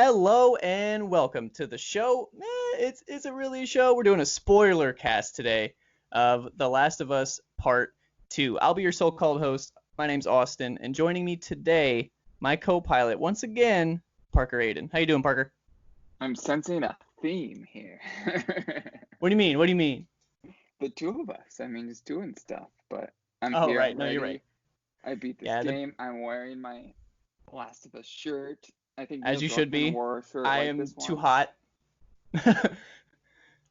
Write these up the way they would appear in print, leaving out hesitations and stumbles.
Hello and welcome to the show. It's a really show. We're doing a spoiler cast today of The Last of Us Part 2. I'll be your so-called host. My name's Austin, and joining me today, my co-pilot, once again, Parker Aden. How you doing, Parker? I'm sensing a theme here. What do you mean? What do you mean? The two of us. I mean, just doing stuff, but I'm Oh, here. right. I'm No, ready. you're right. I beat this Yeah, game. I'm wearing my Last of Us shirt. I think as Neil you should Druckmann be. wore a shirt I like am this too one. hot.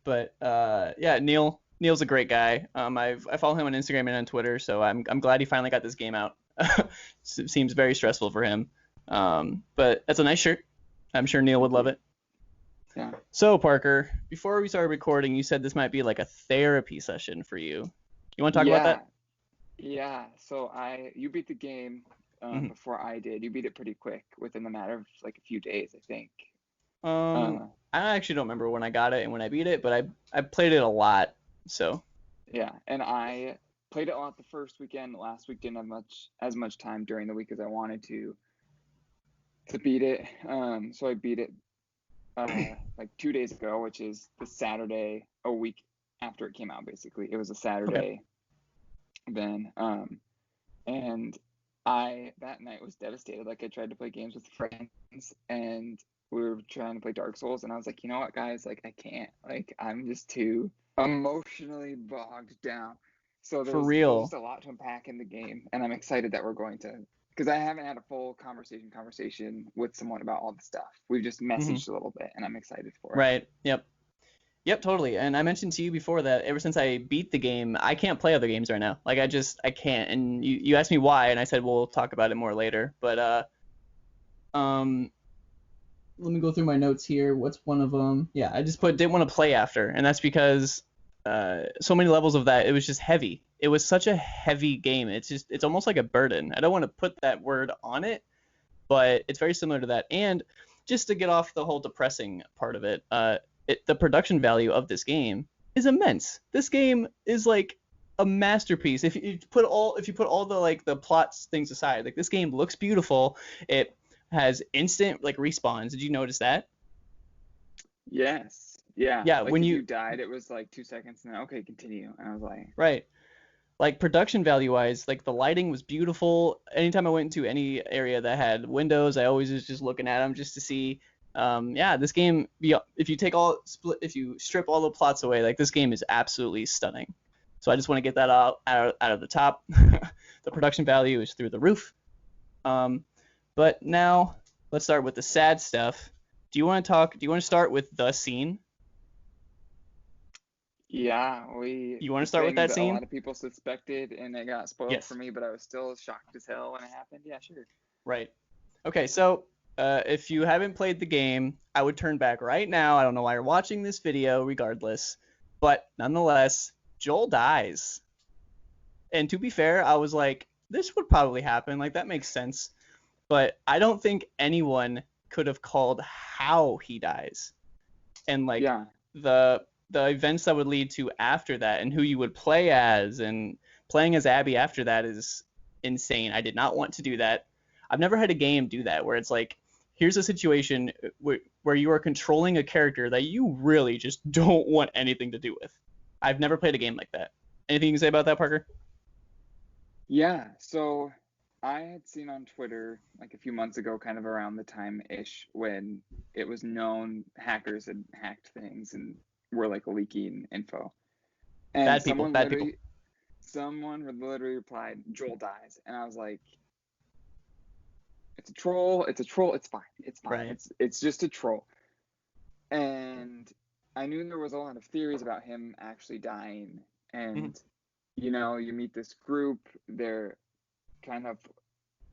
But yeah, Neil's a great guy. I follow him on Instagram and on Twitter, so I'm glad he finally got this game out. It seems very stressful for him. But that's a nice shirt. I'm sure Neil would love it. Yeah. So Parker, before we started recording, you said this might be like a therapy session for you. You want to talk about that? Yeah. So you beat the game before I did. You beat it pretty quick, within the matter of like a few days, I think. I actually don't remember when I got it and when I beat it, but I played it a lot. So. Yeah, and I played it a lot the first weekend. Last week didn't have as much time during the week as I wanted to beat it. So I beat it like 2 days ago, which is the Saturday, a week after it came out. Basically, it was a Saturday. Then, and that night was devastated. Like I tried to play games with friends, and we were trying to play Dark Souls, and I was like, you know what, guys, like I can't. Like I'm just too emotionally bogged down. So there's just a lot to unpack in the game, and I'm excited that we're going to, because I haven't had a full conversation with someone about all the stuff. We've just messaged a little bit, and I'm excited for it. Right. Yep, totally. And I mentioned to you before that ever since I beat the game, I can't play other games right now. Like I can't. And you asked me why, and I said we'll talk about it more later. But let me go through my notes here. What's one of them? Yeah, I just didn't want to play after, and that's because so many levels of that, it was just heavy. It was such a heavy game. It's almost like a burden. I don't want to put that word on it, but it's very similar to that. And just to get off the whole depressing part of it, the production value of this game is immense. This game is like a masterpiece. If you put all the like the plots things aside, like this game looks beautiful. It has instant like respawns. Did you notice that? Yes. Yeah. Yeah. Like when if you died, it was like 2 seconds, and then okay, continue. And I was like, right. Like production value wise, like the lighting was beautiful. Anytime I went into any area that had windows, I always was just looking at them just to see. This game, if you strip all the plots away, like this game is absolutely stunning. So I just want to get that out of the top. The production value is through the roof. But now let's start with the sad stuff. Do you want to start with the scene? Yeah, You want to start with that scene? A lot of people suspected, and it got spoiled for me, but I was still shocked as hell when it happened. Yeah, sure. Right. Okay, so if you haven't played the game, I would turn back right now. I don't know why you're watching this video, regardless. But nonetheless, Joel dies. And to be fair, I was like, this would probably happen. Like, that makes sense. But I don't think anyone could have called how he dies. And, like, the events that would lead to after that and who you would play as, and playing as Abby after that is insane. I did not want to do that. I've never had a game do that where it's like, here's a situation where you are controlling a character that you really just don't want anything to do with. I've never played a game like that. Anything you can say about that, Parker? Yeah, so I had seen on Twitter like a few months ago, kind of around the time-ish, when it was known hackers had hacked things and were like leaking info. And bad people. Someone literally replied, Joel dies. And I was like, it's a troll, it's fine. Right. It's just a troll. And I knew there was a lot of theories about him actually dying. And, you meet this group, they're kind of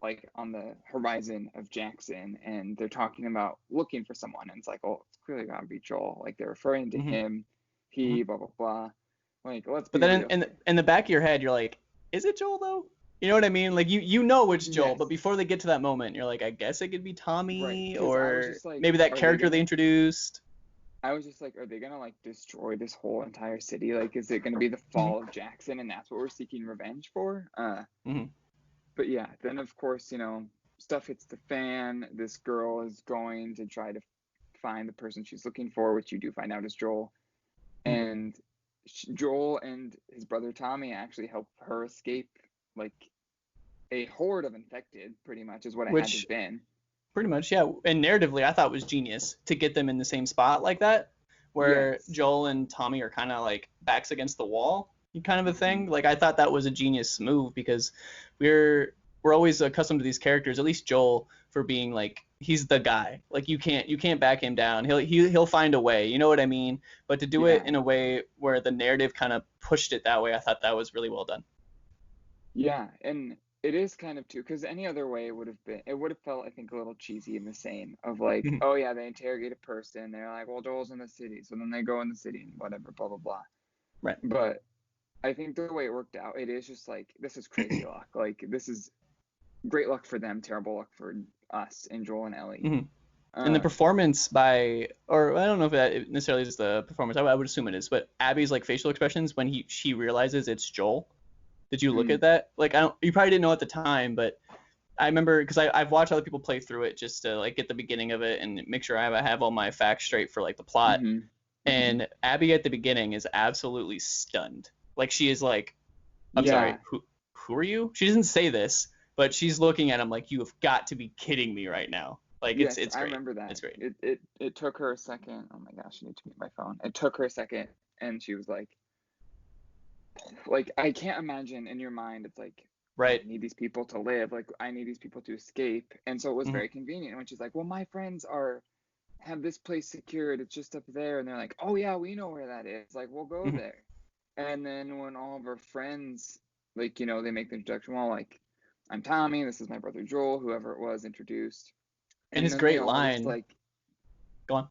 like on the horizon of Jackson, and they're talking about looking for someone. And it's like, oh, it's clearly gotta be Joel. Like they're referring to him, blah, blah, blah. Like, let's be real. Then in the back of your head, you're like, is it Joel though? You know what I mean? Like you know it's Joel, but before they get to that moment, you're like, I guess it could be Tommy, or like, maybe that character they introduced. I was just like, are they gonna like destroy this whole entire city? Like, is it gonna be the fall of Jackson, and that's what we're seeking revenge for? But yeah, then of course, stuff hits the fan. This girl is going to try to find the person she's looking for, which you do find out is Joel. And Joel and his brother Tommy actually help her escape like a horde of infected, pretty much is what it had to have been. Pretty much, yeah. And narratively, I thought it was genius to get them in the same spot like that, where Joel and Tommy are kind of like backs against the wall, kind of a thing. Like I thought that was a genius move because we're always accustomed to these characters, at least Joel, for being like he's the guy. Like you can't back him down. He'll find a way. You know what I mean? But to do it in a way where the narrative kind of pushed it that way, I thought that was really well done. Yeah, and it is kind of too, because any other way it would have felt, I think, a little cheesy and the same of like, oh yeah, they interrogate a person, they're like, well, Joel's in the city, so then they go in the city and whatever, blah blah blah. Right. But I think the way it worked out, it is just like, this is crazy luck. Like this is great luck for them, terrible luck for us and Joel and Ellie. And the performance or I don't know if that necessarily is the performance. I would assume it is, but Abby's like facial expressions when she realizes it's Joel. Did you look at that? Like you probably didn't know at the time, but I remember because I've watched other people play through it just to like get the beginning of it and make sure I have all my facts straight for like the plot. And Abby at the beginning is absolutely stunned. Like she is like, I'm sorry, who are you? She doesn't say this, but she's looking at him like, you have got to be kidding me right now. Like it's great. I remember that. It's great. It took her a second. Oh my gosh, I need to mute my phone. It took her a second, and she was like I can't imagine in your mind. It's like, right, I need these people to live. Like I need these people to escape, and so it was very convenient. When she's like, well, my friends have this place secured. It's just up there, and they're like, oh yeah, we know where that is. Like we'll go there. And then when all of her friends, like they make the introduction, well, like I'm Tommy. This is my brother Joel. Whoever it was introduced. And his great line. Go on.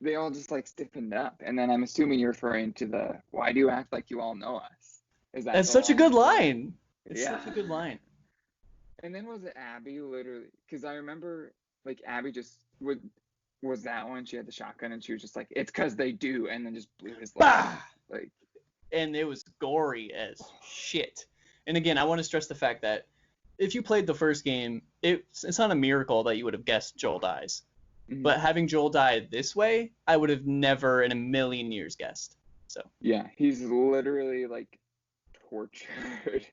They all just like stiffened up, and then I'm assuming you're referring to the "Why do you act like you all know us?" That's such a good line. It's such a good line. And then was it Abby literally? Because I remember like Abby just was that one. She had the shotgun, and she was just like, "It's because they do," and then just blew his leg. Like, and it was gory as shit. And again, I want to stress the fact that if you played the first game, it's not a miracle that you would have guessed Joel dies. But having Joel die this way, I would have never in a million years guessed. So yeah, he's literally like tortured.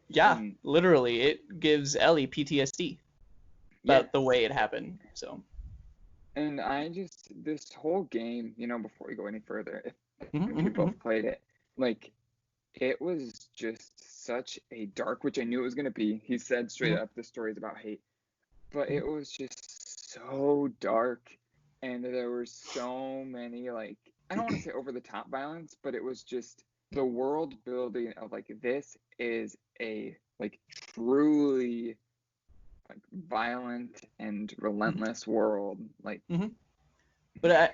Yeah, literally, it gives Ellie PTSD about the way it happened. So. And this whole game, before we go any further, if you both played it, like it was just such a dark, which I knew it was gonna be. He said straight up, the story is about hate, but it was just so dark, and there were so many like, I don't want to say over the top violence, but it was just the world building of like, this is a like truly like violent and relentless world, like. But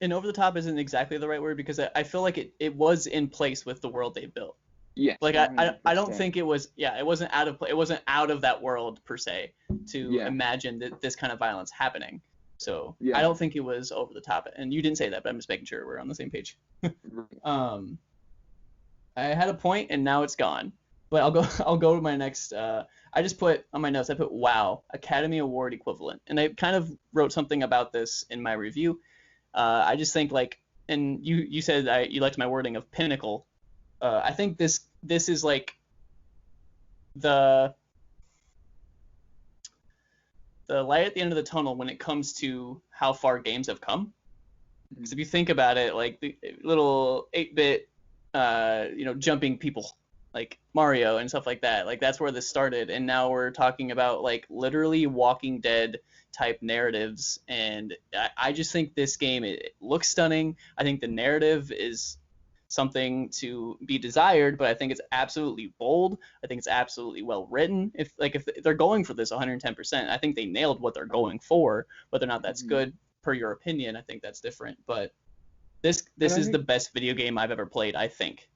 and over the top isn't exactly the right word, because I feel like it was in place with the world they built. Yeah. Like I don't think it was, it wasn't out of it wasn't out of that world per se to imagine that this kind of violence happening. So I don't think it was over the top. And you didn't say that, but I'm just making sure we're on the same page. I had a point and now it's gone. But I'll go to my next. I just put on my notes. I put WOW, Academy Award equivalent, and I kind of wrote something about this in my review. I just think like, and you said you liked my wording of pinnacle. I think this is like the light at the end of the tunnel when it comes to how far games have come. Because if you think about it, like the little 8-bit, jumping people like Mario and stuff like that, like that's where this started, and now we're talking about like literally Walking Dead type narratives, and I just think this game, it looks stunning. I think the narrative is something to be desired, but I think it's absolutely bold. I think it's absolutely well written. If they're going for this 110%, I think they nailed what they're going for. Whether or not that's good per your opinion, I think that's different. But this is the best video game I've ever played, I think.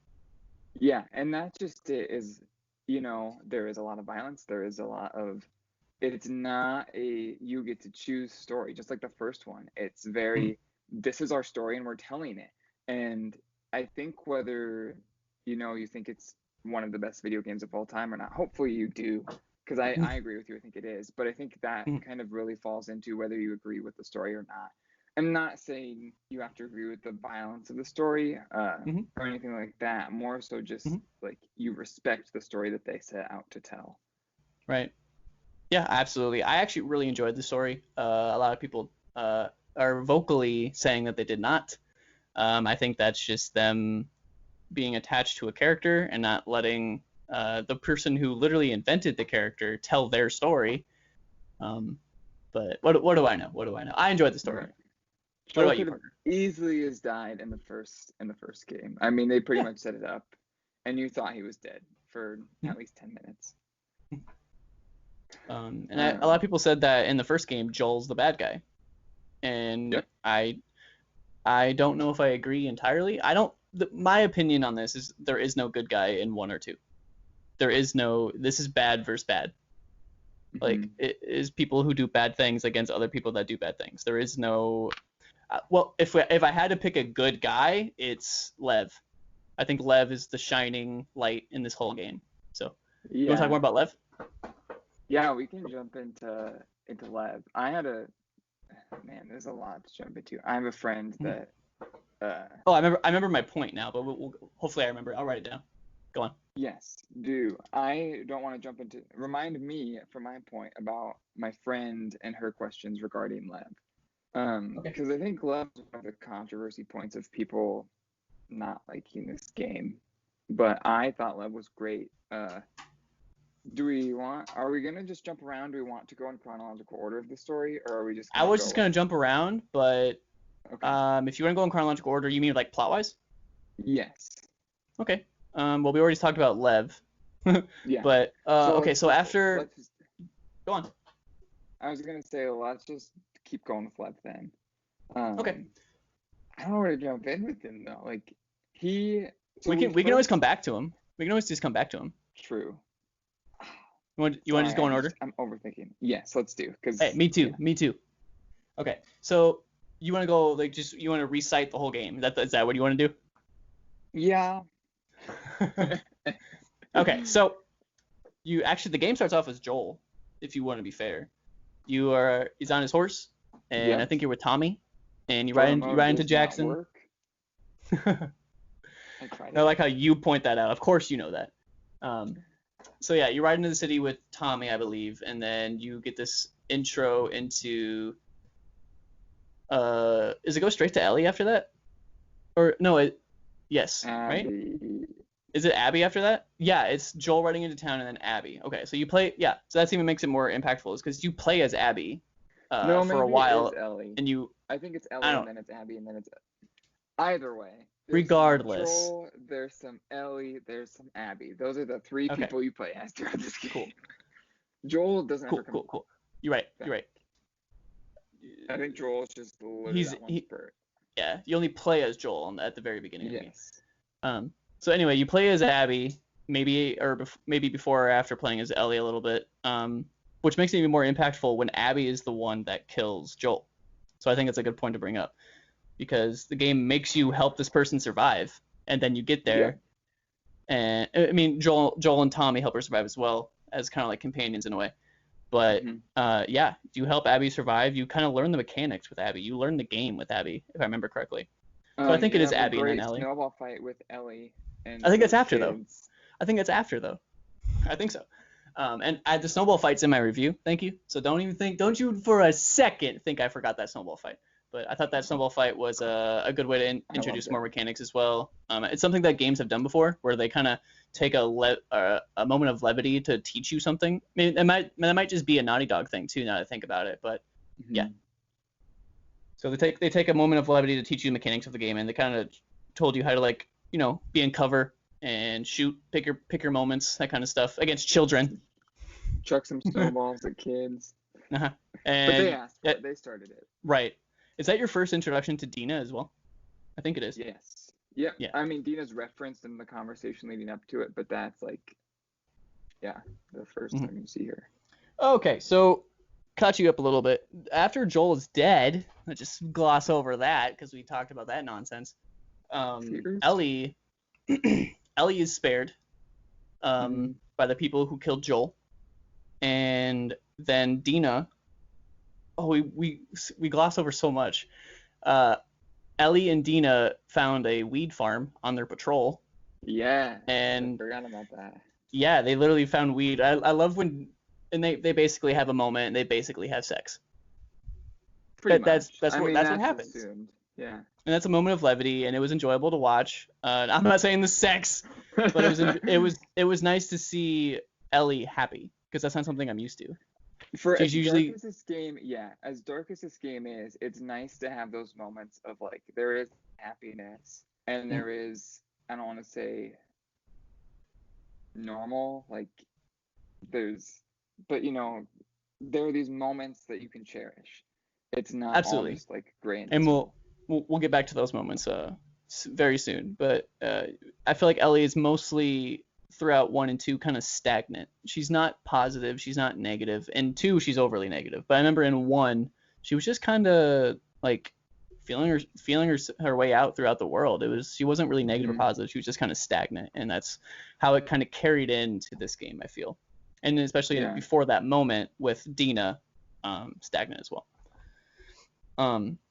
Yeah, and that just is, there is a lot of violence. There is a lot of, it's not a you get to choose story, just like the first one. It's very, this is our story and we're telling it. And I think whether, you think it's one of the best video games of all time or not, hopefully you do. because I agree with you. I think it is, but I think that Mhm. kind of really falls into whether you agree with the story or not. I'm not saying you have to agree with the violence of the story Mhm. or anything like that. More so just Mhm. like you respect the story that they set out to tell. Right. Yeah, absolutely. I actually really enjoyed the story. A lot of people are vocally saying that they did not. I think that's just them being attached to a character and not letting the person who literally invented the character tell their story. But what do I know? What do I know? I enjoyed the story. Right. What Joel about you, could have Parker? easily has died in the first game. I mean, they pretty much set it up, and you thought he was dead for Yeah. at least 10 minutes. A lot of Um, people said that in the first game, Joel's the bad guy, and yep. I don't know if I agree entirely. I don't. My opinion on this is there is no good guy in 1 or 2. There is no. This is bad versus bad. Like Mhm. it is people who do bad things against other people that do bad things. There is no. Well, if I had to pick a good guy, it's Lev. I think Lev is the shining light in this whole game. So you want to talk more Yeah. about Lev? Yeah, we can jump into Lev. I had a man. There's a lot to jump into. I have a friend Mhm. that. Uh, Oh, I remember my point now, but hopefully I remember. I'll write it down. Go on. yes, do. I don't want to jump into. Remind me from my point about my friend and her questions regarding Lev. Okay. Because I think Lev's one of the controversy points of people not liking this game, but I thought Lev was great. Are we gonna just jump around? Do we want to go in chronological order of the story, or are we just I gonna was just go? gonna jump around, but Okay. if you want to go in chronological order, you mean like plot wise? Yes. Okay. Well, we already talked about Lev, Yeah. but So okay. So after, let's just, go on. I was gonna say let's just keep going with Lev then. Okay. Um, I don't know where to jump in with him though. Like he, so We can always come back to him. We can always just come back to him. true. You want to Sorry, just go in order? I'm overthinking. Yes, let's do. Hey, Cause me too. yeah. Me too. Okay. So you want to go like just you want to recite the whole game? Is that what you want to Yeah. do? Okay. So you actually the game starts off as Joel, if you want to be fair. He's on his horse, and I Yep. think you're with Tommy, and Photo you mode ride into does not Jackson. work. I tried I it. like how you point that out. Of course you know that. So yeah, you ride into the city with Tommy, I believe, and then you get this intro into. Does it go straight to Ellie after that? Or no? Yes, right? Abby. Is it Abby after that? Yeah, it's Joel riding into town and then Abby. Okay, so you play. Yeah, so that's even makes it more impactful, is because you play as Abby, No, for a maybe it is while, Ellie. and you. I think it's I Ellie and don't. then it's Abby and then it's either way. There's some Regardless. Joel, there's some Ellie, there's some Abby. Those are the three Okay. people you play as throughout this game. Cool. Joel doesn't ever come Cool. You're right. back. You're right. I think Joel's just literally He's that one he. spurt. Yeah, you only play as Joel at the very beginning of the game. Yes. So anyway, you play as Abby, maybe before or after playing as Ellie a little bit, which makes it even more impactful when Abby is the one that kills Joel. So I think it's a good point to bring up, because the game makes you help this person survive, and then you get there, and I mean Joel and Tommy help her survive as well, as kind of like companions in a way. But yeah, you help Abby survive. You kind of learn the mechanics with Abby. You learn the game with Abby, if I remember correctly. So I think it You is have a Abby and then great Ellie. snowball fight with Ellie and I think that's those after though. kids. I think it's after though. I think so. And I had the snowball fights in my review. Thank you. So don't you for a second think I forgot that snowball fight. But I thought that snowball fight was a good way to introduce more mechanics as well. It's something that games have done before, where they kind of take a moment of levity to teach you something. I mean, that might just be a Naughty Dog thing too, now that I think about it. But yeah. So they take a moment of levity to teach you the mechanics of the game, and they kind of told you how to be in cover and shoot, pick your moments, that kind of stuff against children. Chuck some snowballs at kids. Uh-huh. But they asked for it. They started it. Right. Is that your first introduction to Dina as well? I think it is. Yes. Yep. Yeah. I mean, Dina's referenced in the conversation leading up to it, but that's the first time you see her. Okay, so caught you up a little bit. After Joel is dead, let's just gloss over that because we talked about that nonsense. Ellie is spared by the people who killed Joel. and then Dina. Oh, we gloss over so much. Uh, Ellie and Dina found a weed farm on their patrol, Yeah, I and forgot about that. yeah, they literally found weed. I love when, and they basically have a moment and they basically have sex. Pretty That's much. that's I what mean, that's what that's happens, assumed. Yeah. and that's a moment of levity, and it was enjoyable to watch. I'm not saying the sex, but it was nice to see Ellie happy because that's not something I'm used to. For She's as dark usually as this game, yeah, as dark as this game is, it's nice to have those moments of like there is happiness and mm, there is, I don't want to say normal, like there's, but there are these moments that you can cherish. It's not all absolutely, just like gray and and dismal. we'll get back to those moments very soon. But I feel like Ellie is mostly throughout 1 and 2 kind of stagnant. She's not positive, she's not negative. In 2, she's overly negative. But I remember in 1, she was just kind of like feeling her way out throughout the world. She wasn't really negative or Hmm. positive. She was just kind of stagnant, and that's how it kind of carried into this game, I feel. And especially Yeah. before that moment with Dina, stagnant as well.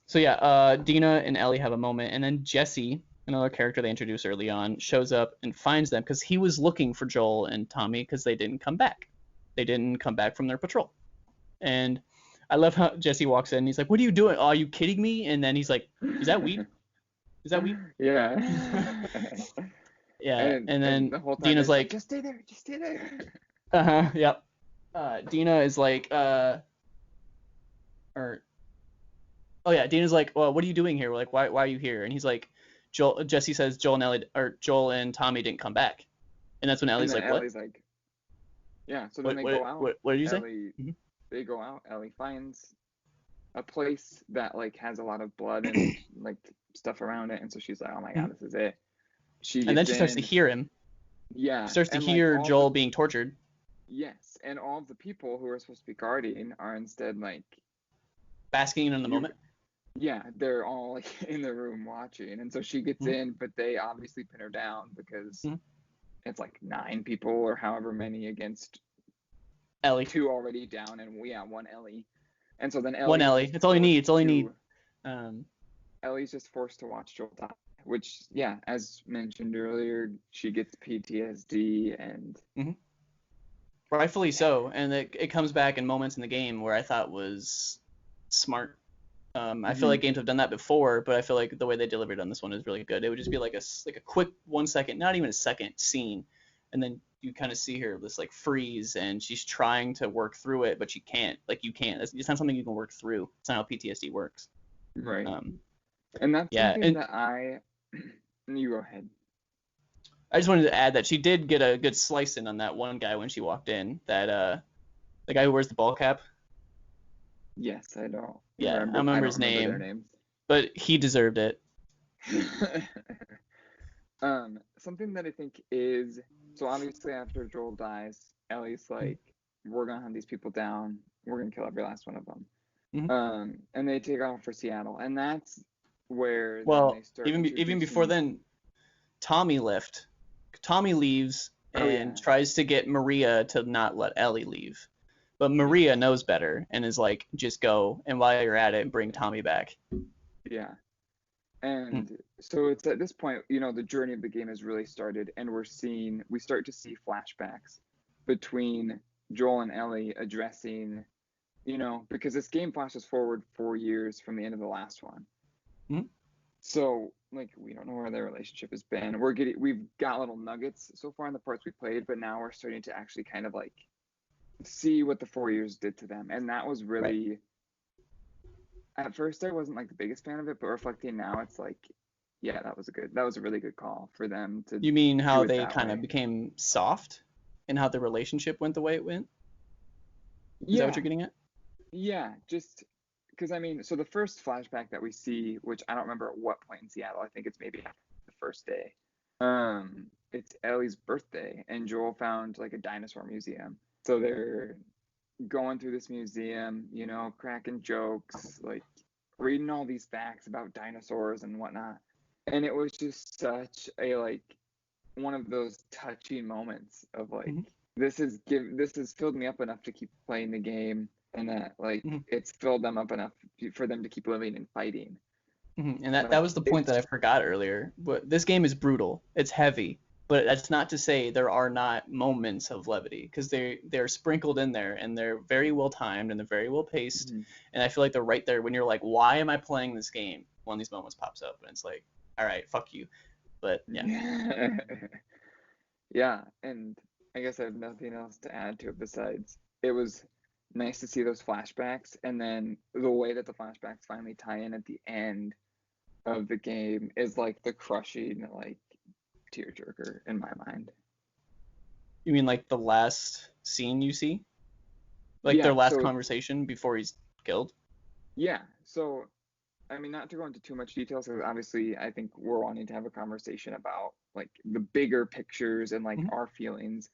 So yeah, Dina and Ellie have a moment, and then Jesse, another character they introduced early on, shows up and finds them because he was looking for Joel and Tommy because they didn't come back. They didn't come back from their patrol. And I love how Jesse walks in and he's like, "What are you doing? Oh, are you kidding me?" And then he's like, "Is that weed? Is that weed?" Yeah. Yeah. and And and then the whole time Dina's it's like, like, just stay there, just stay there. "Uh-huh, yep." Dina is like, or oh yeah, Dana's like, well, what are you doing here? Like, why are you here? And he's like, Jesse says Joel and Tommy didn't come back, and that's when And Ellie's then like, what? Ellie's like, yeah. So then What they what go out. what, what did you say? Ellie, Mm-hmm. they go out. Ellie finds a place that like has a lot of blood and like stuff around it, and so she's like, oh my Mm-hmm. god, this is it. She And then gets she starts to in. hear him. She Yeah, starts to and like hear all of the Joel being tortured. yes, and all of the people who are supposed to be guarding are instead like Basking in the you. moment. Yeah, they're all like in the room watching, and so she gets Mm-hmm. in, but they obviously pin her down because Mm-hmm. it's like 9 people or however many against Ellie, 2 already down, and we have 1 Ellie. And so then one Ellie's Ellie. just It's all you need. It's forced all you need. to Um, Ellie's just forced to watch Joel die, which yeah, as mentioned earlier, she gets PTSD and mm-hmm. Rightfully so, and it comes back in moments in the game where I thought was smart. I feel mhm, like games have done that before, but I feel like the way they delivered on this one is really good. It would just be like a quick 1 second, not even a second scene, and then you kind of see her this like freeze, and she's trying to work through it, but she can't. Like you can't. It's not something you can work through. It's not how PTSD works. right. Um, And that's yeah, something and that you go ahead. I just wanted to add that she did get a good slice in on that one guy when she walked in. That the guy who wears the ball cap. Yes, Yeah, I don't I remember don't his remember their name, names. but he deserved it. Something that I think is so obviously after Joel dies, Ellie's like, we're gonna hunt these people down. We're gonna kill every last one of them. Mm-hmm. And they take off for Seattle, and that's where then they Well, start even before introducing. then, Tommy left. Tommy leaves Oh and yeah, tries to get Maria to not let Ellie leave. But yes, Maria knows better and is like, just go. And while you're at it, bring Tommy back. yeah. Mm, And so it's at this point, the journey of the game has really started, and we start to see flashbacks between Joel and Ellie addressing, because this game flashes forward 4 years from the end of the last one. mm. So, like, we don't know where their relationship has been. We've got little nuggets so far in the parts we played, but now we're starting to actually kind of like see what the 4 years did to them, and that was Right. really. At first, I wasn't like the biggest fan of it, but reflecting now, it's like, yeah, that was a really good call for them to You mean do how it they that kind of way. became soft and how the relationship went the way it went? Is that what Yeah, you're getting at? yeah, just because I mean, so the first flashback that we see, which I don't remember at what point in Seattle, I think it's maybe the first day. It's Ellie's birthday, and Joel found like a dinosaur museum. So they're going through this museum, cracking jokes, like reading all these facts about dinosaurs and whatnot. And it was just such a like one of those touching moments of like Mm-hmm. this has filled me up enough to keep playing the game, and that like Mhm. it's filled them up enough for them to keep living and fighting. And that Like was the point that I it's forgot earlier. But this game is brutal. It's heavy, but that's not to say there are not moments of levity, because they're sprinkled in there, and they're very well timed, and they're very well paced. Mhm. And I feel like they're right there when you're like, why am I playing this game? One of these moments pops up, and it's like, all right, fuck you. But yeah. Yeah, and I guess I have nothing else to add to it besides it was nice to see those flashbacks, and then the way that the flashbacks finally tie in at the end of the game is like the crushing like tearjerker in my mind. You mean like the last scene you see? Like their Yeah, last so conversation before he's killed? yeah, so I mean, not to go into too much detail, because obviously I think we're wanting to have a conversation about like the bigger pictures and like Hmm. our feelings.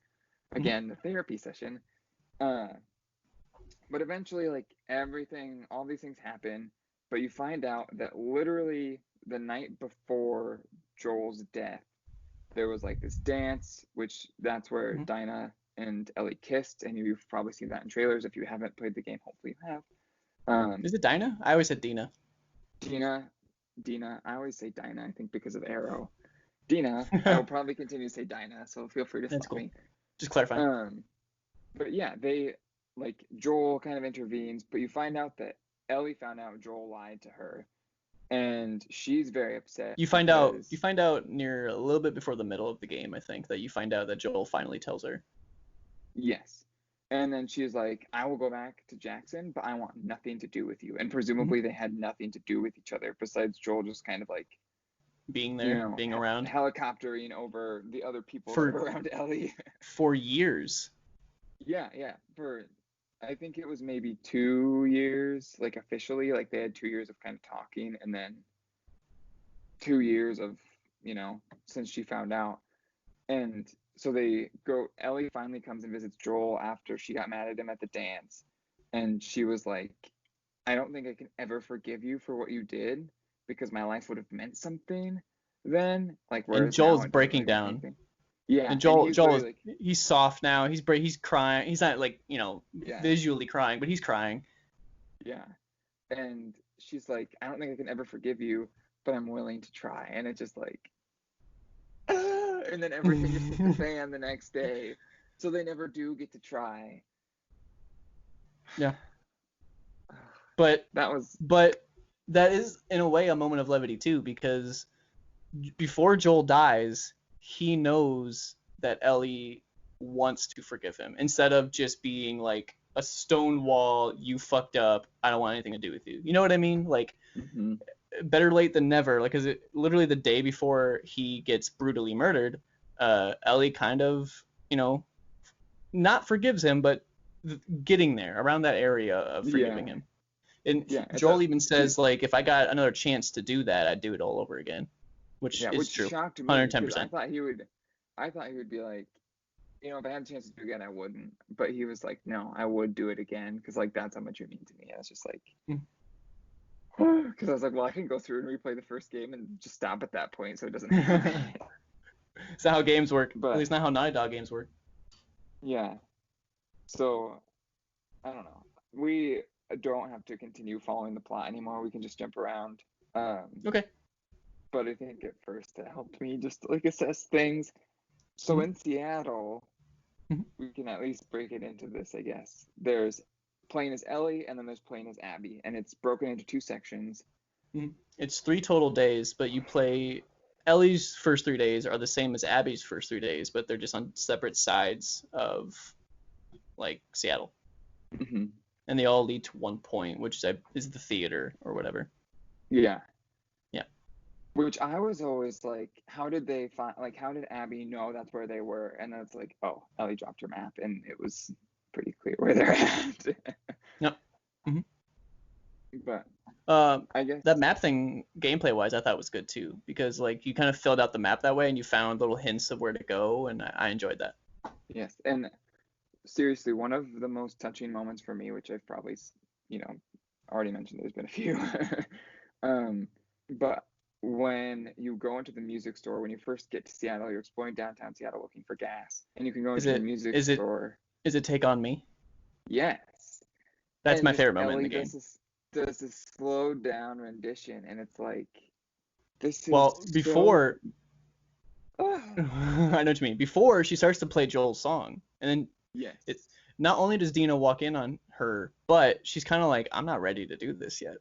Hmm. Again, the therapy session. Uh, but eventually, like everything, all these things happen, but you find out that literally the night before Joel's death, there was like this dance, which that's where Hmm. Dinah and Ellie kissed, and you've probably seen that in trailers. If you haven't played the game, hopefully you have. Is it Dinah? I always said Dina. Dina, Dina, I always say Dinah, I think because of Arrow. Dina, I will probably continue to say Dinah, so feel free to That's stop cool. me. Just clarifying. Um, but yeah, they like Joel kind of intervenes, but you find out that Ellie found out Joel lied to her, and she's very upset You because find out near a little bit before the middle of the game, I think, that you find out that Joel finally tells her. yes. And then she's like, I will go back to Jackson, but I want nothing to do with you. And Hmm. presumably they had nothing to do with each other besides Joel just kind of like, Being there, being around helicoptering over the other people that for are around Ellie. years. Yeah, yeah. For I think it was maybe 2 years, like officially, like they had 2 years of kind of talking, and then 2 years of, since she found out. And so they go, Ellie finally comes and visits Joel after she got mad at him at the dance. And she was like, I don't think I can ever forgive you for what you did because my life would have meant something then. Like, And whereas now Joel's it doesn't breaking really mean down. anything. Yeah. And And Joel he's Joel is literally like, he's soft now. He's crying. He's not like, yeah, visually crying, but he's crying. yeah. And she's like, I don't think I can ever forgive you, but I'm willing to try. And it's just like, and then everything just hit the fan the next day. So they never do get to try. Yeah. But That was, but that is in a way a moment of levity too, because before Joel dies, he knows that Ellie wants to forgive him instead of just being like a stone wall, you fucked up, I don't want anything to do with you. You know what I mean? Like, mm-hmm. better late than never. Like, cause literally the day before he gets brutally murdered, Ellie kind of, not forgives him, but getting there around that area of Yeah, forgiving him. And yeah. It's a Joel even she, says, like, if I got another chance to do that, I'd do it all over again, which yeah, is which true, shocked me because 110%. I thought he would be like, if I had a chance to do it again, I wouldn't. But he was like, no, I would do it again because like that's how much you mean to me. I was just like, because I was like, well, I can go through and replay the first game and just stop at that point, so it doesn't happen. It's not how games work. At But least not how Naughty Dog games work. yeah, so I don't know. We don't have to continue following the plot anymore. We can just jump around. Um, Okay. but I think at first it helped me just like assess things. So Mm-hmm. in Seattle, Mm-hmm. we can at least break it into this, I guess. There's playing as Ellie, and then there's playing as Abby, and it's broken into two sections. Mm-hmm. It's 3 total days, but you play. Ellie's first 3 days are the same as Abby's first 3 days, but they're just on separate sides of like Seattle, Hmm. and they all lead to one point, which is the theater or whatever. Yeah. Yeah. Which I was always like, how did they find, like, how did Abby know that's where they were? And then it's like, oh, Ellie dropped her map, and it was pretty clear where they're at. Yep. Mm-hmm. But Um, I guess, that map thing, gameplay wise, I thought was good too, because like you kind of filled out the map that way, and you found little hints of where to go, and I enjoyed that. yes. And seriously, one of the most touching moments for me, which I've probably, you know, already mentioned, there's been a few. um, but when you go into the music store, when you first get to Seattle, you're exploring downtown Seattle looking for gas, and you can go Is into the it music is it store. is it Take On Me? Yes, That's and my just favorite moment in Ellie the game. does this slowed down rendition, and it's like this is Well, so. before I know what you mean. Before she starts to play Joel's song, and then it Yes. not only does Dina walk in on her, but she's kind of like, I'm not ready to do this yet.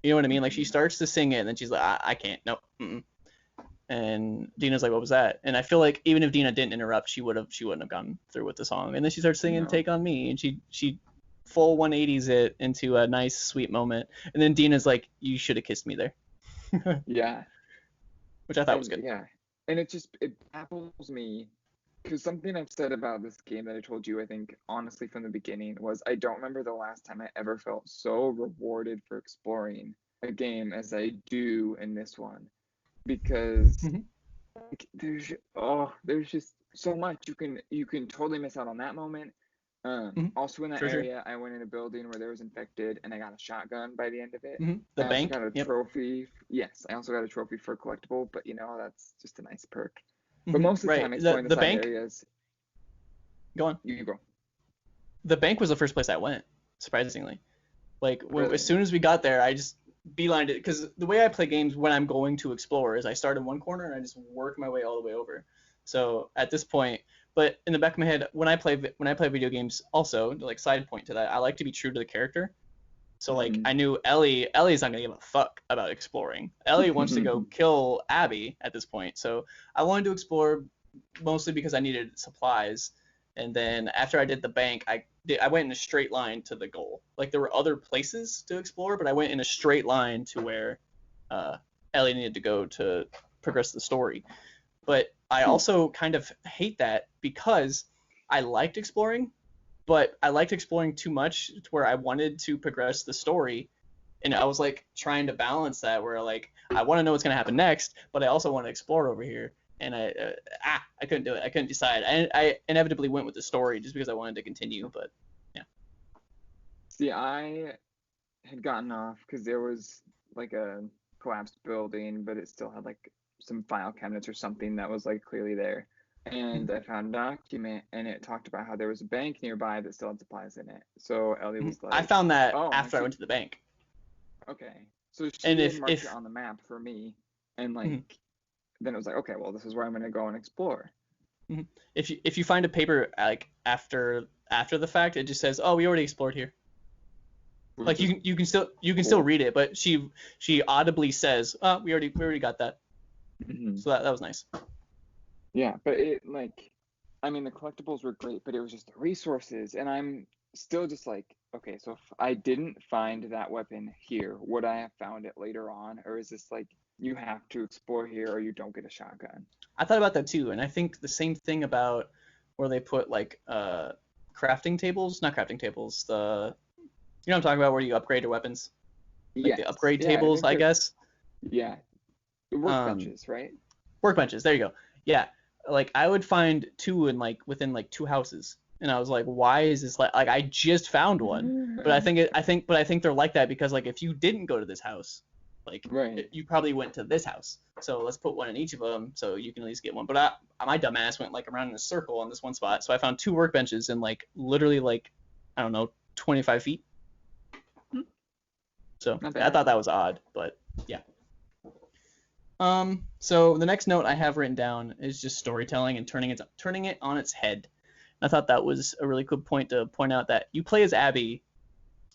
You know what I mean? Like she Mhm. starts to sing it, and then she's like, I can't. No. Mm-mm. And Dina's like, what was that? And I feel like even if Dina didn't interrupt, she wouldn't have gone through with the song. And then she starts singing No. "Take on Me," and she full 180s it into a nice sweet moment. And then Dina's like, you should have kissed me there, Yeah. which I thought was And good. yeah, and it baffles me because something I've said about this game that I told you, I think honestly from the beginning, was I don't remember the last time I ever felt so rewarded for exploring a game as I do in this one. Because Mhm. like, there's just so much you can totally miss out on that moment. Mhm. Also in that For sure. area, I went in a building where there was infected, and I got a shotgun by the end of it. The I also bank. got a Yep. trophy. Yes, I also got a trophy for collectible, but that's just a nice perk. But most of the Right. time, The exploring the the side bank. areas, Go on. you go. The bank was the first place I went, surprisingly. Like as Really? soon as we got there, I just beelined it because the way I play games when I'm going to explore is I start in one corner and I just work my way all the way over. So at this point, but in the back of my head, when I play video games, also like side point to that, I like to be true to the character. So like Hmm. I knew Ellie's not gonna give a fuck about exploring. Ellie wants to go kill Abby at this point. So I wanted to explore mostly because I needed supplies. And then after I did the bank, I went in a straight line to the goal. Like there were other places to explore, but I went in a straight line to where uh, Ellie needed to go to progress the story. But I See, also kind of hate that because I liked exploring, but I liked exploring too much to where I wanted to progress the story. And I was like trying to balance that where like I want to know what's going to happen next, but I also want to explore over here. And I couldn't do it. I couldn't decide. I inevitably went with the story just because I wanted to continue. But yeah. I had gotten off because there was like a collapsed building, but it still had like some file cabinets or something that was like clearly there. And I found a document, and it talked about how there was a bank nearby that still had supplies in it. So Ellie was I like, found that "Oh," and after I went to the bank. okay. So And she had marked it if on the map for me, and like then it was like, okay, well, this is where I'm gonna go and explore. if you find a paper like after the fact, it just says, "Oh, we already explored here." Like Which is you can still cool. read it, but she audibly says, "Oh, we already got that." Hmm. So that was nice. Yeah, but it like, I mean, the collectibles were great, but it was just the resources, and I'm still just like, okay, so if I didn't find that weapon here, would I have found it later on, or is this like you have to explore here or you don't get a shotgun? I thought about that too, and I think the same thing about where they put like crafting tables, not crafting tables, the you know what I'm talking about where you upgrade your weapons, like the Yes, upgrade yeah, I tables, think I they're guess. yeah, the Um, workbenches, right? workbenches. There you go. Yeah, like I would find two in like within like two houses, and I was like, why is this like I just found one, but I think they're like that because like if you didn't go to this house, like Right. you probably went to this house. So let's put one in each of them so you can at least get one. But my dumbass went like around in a circle on this one spot, so I found two workbenches in like literally like I don't know 25 feet. So Not I bad. thought that was odd, but yeah. So the next note I have written down is just storytelling and turning it on its head. I thought that was a really good point to point out that you play as Abby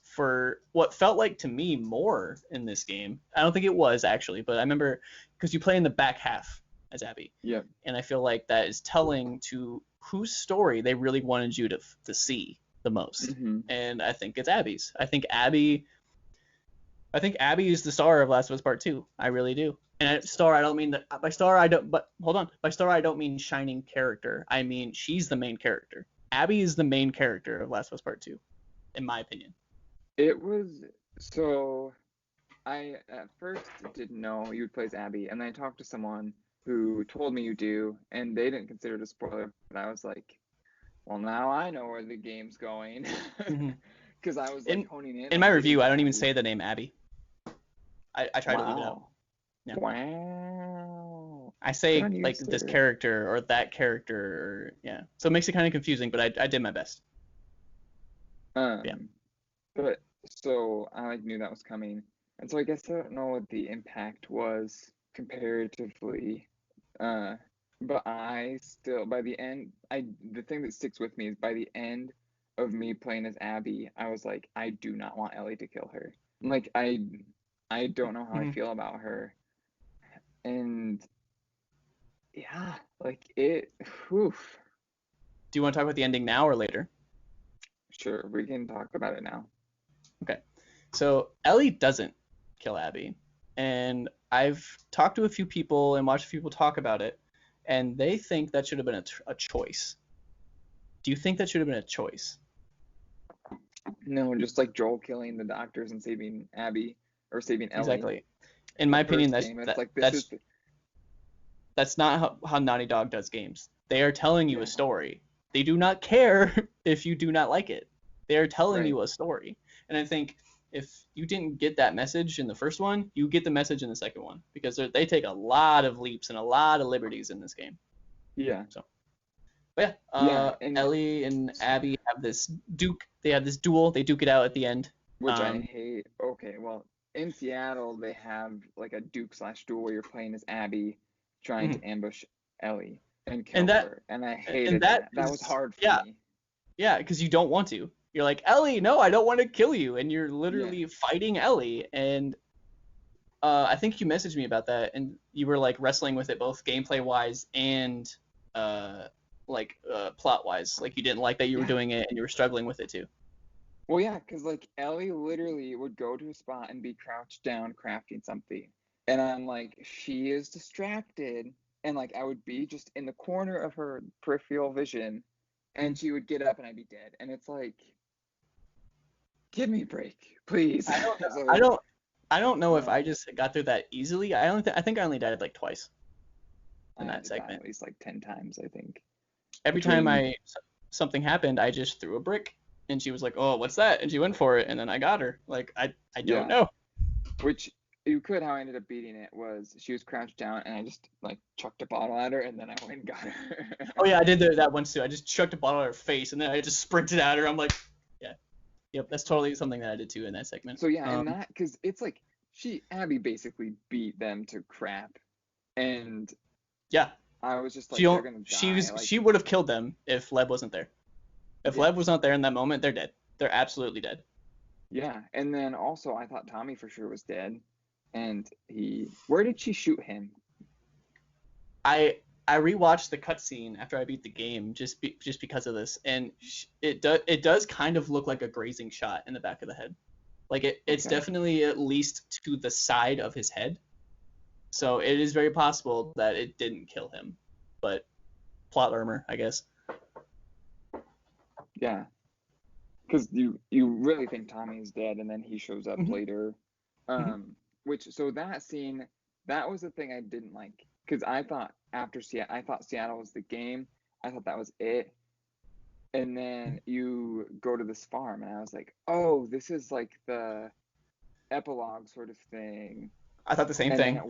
for what felt like to me more in this game. I don't think it was actually, but I remember because you play in the back half as Abby, Yep. and I feel like that is telling to whose story they really wanted you to see the most. Hmm. And I think it's Abby's. I think Abby is the star of Last of Us Part Two. I really do. And star, I don't mean that by star. I don't. But hold on, by star, I don't mean shining character. I mean she's the main character. Abby is the main character of Last of Us Part Two, in my opinion. It was so. I at first didn't know you would play as Abby, and then I talked to someone who told me you do, and they didn't consider it a spoiler. But I was like, well, now I know where the game's going, Mm-hmm. because I was like In honing in in my on getting review, I to don't even Abby. say the name Abby. I try to leave it out. Wow. Yeah. Wow. I Good say on you, like this sir. character or that character, or yeah. So it makes it kind of confusing, but I did my best. Yeah. But so I like knew that was coming, and so I guess I don't know what the impact was comparatively. Uh, but I still by the end, the thing that sticks with me is by the end of me playing as Abby, I was like, I do not want Ellie to kill her. Like I don't know how I Mhm. feel about her, and yeah, like it. Oof. Do you want to talk about the ending now or later? Sure, we can talk about it now. Okay. So Ellie doesn't kill Abby, and I've talked to a few people and watched people talk about it, and they think that should have been a choice. Do you think that should have been a choice? No, just like Joel killing the doctors and saving Abby or saving Ellie Exactly. In in my the opinion, first game. It's like this is that's not how Naughty Dog does games. They are telling you a yeah, story. They do not care if you do not like it. They are telling right. you a story. And I think if you didn't get that message in the first one, you get the message in the second one because they take a lot of leaps and a lot of liberties in this game. Yeah. So, but yeah, Yeah, and Ellie and Abby have this duke. They have this duel. They duke it out at the end. which I hate. Okay, well, in Seattle they have like a Duke slash duel where you're playing as Abby trying Mhm. to ambush Ellie and and kill that her. And I and hated that that. That was is hard for yeah, me. yeah, because you don't want to. You're like, Ellie, no, I don't want to kill you, and you're Yeah. literally fighting Ellie. And I think you messaged me about that, and you were like wrestling with it both gameplay wise and plot wise. Like you didn't like that you were Yeah. doing it, and you were struggling with it too. Well, yeah, because like Ellie literally would go to a spot and be crouched down crafting something. And I'm like, she is distracted. And like I would be just in the corner of her peripheral vision and she would get up and I'd be dead. And it's like, give me a break, please. I don't know. So I don't. I don't know if uh, I just got through that easily. I think I only died like twice I in had that to die segment. at least like 10 times, I think. Every time Between, something happened, I just threw a brick, and she was like, "Oh, what's that?" And she went for it, and then I got her. Like I don't yeah, know. which you could, how I ended up beating it was she was crouched down and I just like chucked a bottle at her and then I went and got her. Oh yeah, I did that once too. I just chucked a bottle at her face, and then I just sprinted at her. I'm like, yeah, yep, that's totally something that I did too in that segment. So yeah, and that because it's like Abby basically beat them to crap, and Yeah, I was just she like, they're don't. gonna die. She Like, would have killed them if Leb wasn't there. If yeah, Leb was not there in that moment, they're dead. They're absolutely dead. yeah. And then also, I thought Tommy for sure was dead, and where did she shoot him? I rewatched the cutscene after I beat the game just because of this, and it does kind of look like a grazing shot in the back of the head. Like it's Okay, definitely at least to the side of his head. So it is very possible that it didn't kill him, but plot armor, I guess. yeah, because you really think Tommy is dead, and then he shows up Mm-hmm. later. Mm-hmm. Which so that scene, that was the thing I didn't like, because I thought I thought Seattle was the game. I thought that was it. And then you go to this farm and I was like, oh, this is like the epilogue sort of thing. I thought the same And then thing.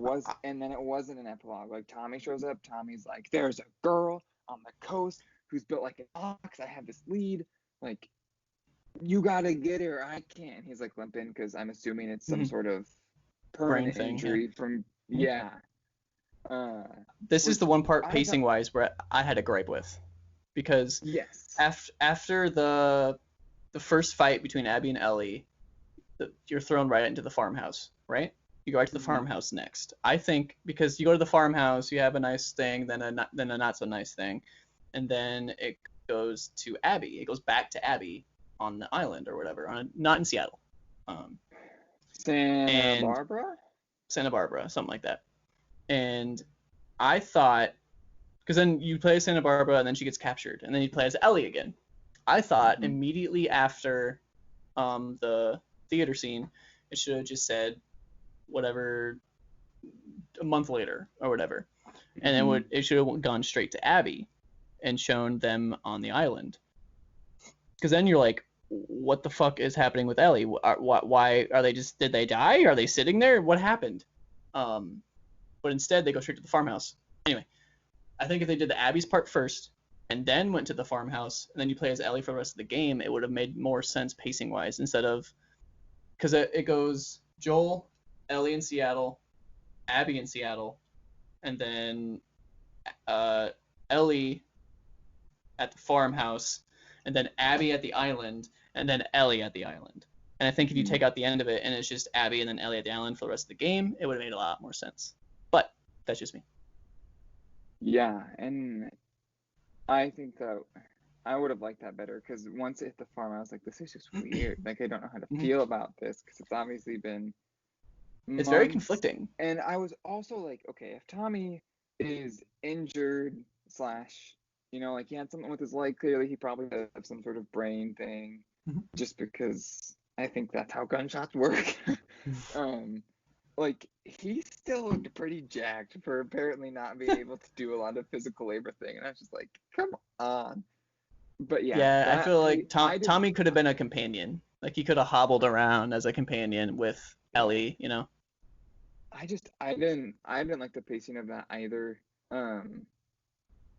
it wasn't an epilogue. Like Tommy shows up, Tommy's like, there's a girl on the coast who's built like an ox. I have this lead, like, you gotta get her, I can't. He's like limping because I'm assuming it's some Mm-hmm. sort of Brain permanent thing. Yeah. injury from Mm-hmm. yeah. Uh This is the which one part I thought pacing wise where I had a gripe with, because yes. after the first fight between Abby and Ellie, you're thrown right into the farmhouse, right? You go right to the Mm-hmm. farmhouse next. I think because you go to the farmhouse, you have a nice thing, then a not so nice thing, and then it goes to Abby. It goes back to Abby on the island or whatever, not in Seattle, Santa and Barbara? Santa Barbara, something like that. And I thought, because then you play as Santa Barbara and then she gets captured, and then you play as Ellie again. I thought Mm-hmm. immediately after the theater scene, it should have just said whatever a month later or whatever, and Mm-hmm. it should have gone straight to Abby and shown them on the island. Because then you're like, what the fuck is happening with Ellie? Why are they just, did they die? Are they sitting there? What happened? but instead they go straight to the farmhouse. Anyway, I think if they did the Abby's part first and then went to the farmhouse and then you play as Ellie for the rest of the game, it would have made more sense pacing wise instead of, because it goes Joel, Ellie in Seattle, Abby in Seattle, and then Ellie at the farmhouse, and then Abby at the island, and then Ellie at the island. And I think if you take out the end of it and it's just Abby and then Ellie at the island for the rest of the game, it would have made a lot more sense. But that's just me. Yeah, and I think that I would have liked that better, because once it hit the farm, I was like, this is just weird. Like, I don't know how to feel about this, because it's obviously been It's very months. conflicting. And I was also like, okay, if Tommy is injured / like he had something with his leg, clearly he probably has some sort of brain thing, just because I think that's how gunshots work. Like, he still looked pretty jacked for apparently not being able to do a lot of physical labor thing, and I was just like, come on. But yeah, I feel like Tommy could have been a companion. Like, he could have hobbled around as a companion with Ellie, you know. I didn't like the pacing of that either.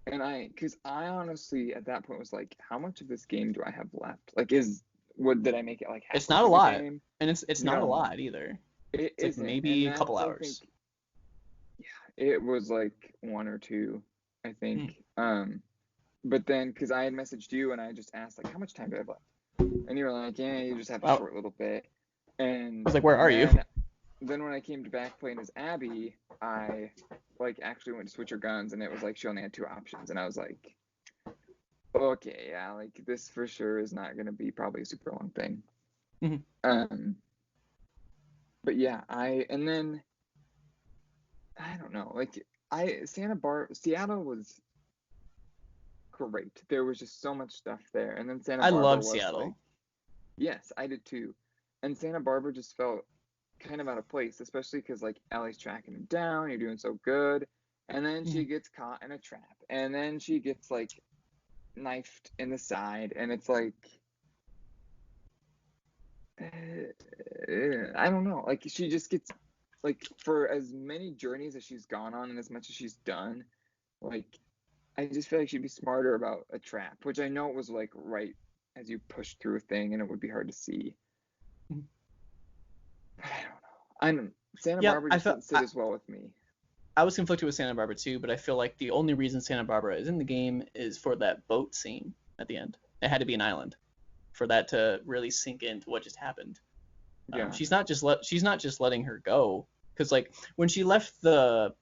Because I honestly at that point was like, how much of this game do I have left? Like, did I make it like halfway It's not a through the lot, game? and it's not a lot either. It's like maybe a couple hours. It was like 1 or 2, I think. But then, because I had messaged you and I just asked, like, how much time do I have left? And you were like, yeah, you just have a short little bit. And I was like, where are you? Then when I came back playing as Abby, I like actually went to switch her guns, and it was like she only had 2 options, and I was like, okay, yeah, like this for sure is not gonna be probably a super long thing. But yeah, and then I don't know, like Seattle was great. There was just so much stuff there, and then Santa Barbara. I love Seattle. Like, yes, I did too. And Santa Barbara just felt kind of out of place, especially because like Ellie's tracking him down, you're doing so good, and then she gets caught in a trap, and then she gets like knifed in the side, and it's like I don't know, like she just gets, like, for as many journeys as she's gone on and as much as she's done, like I just feel like she'd be smarter about a trap, which I know it was like right as you push through a thing and it would be hard to see. I don't know. Santa Barbara just didn't sit as well with me. I was conflicted with Santa Barbara too, but I feel like the only reason Santa Barbara is in the game is for that boat scene at the end. It had to be an island for that to really sink into what just happened. Yeah. She's not just letting her go, because like when she left the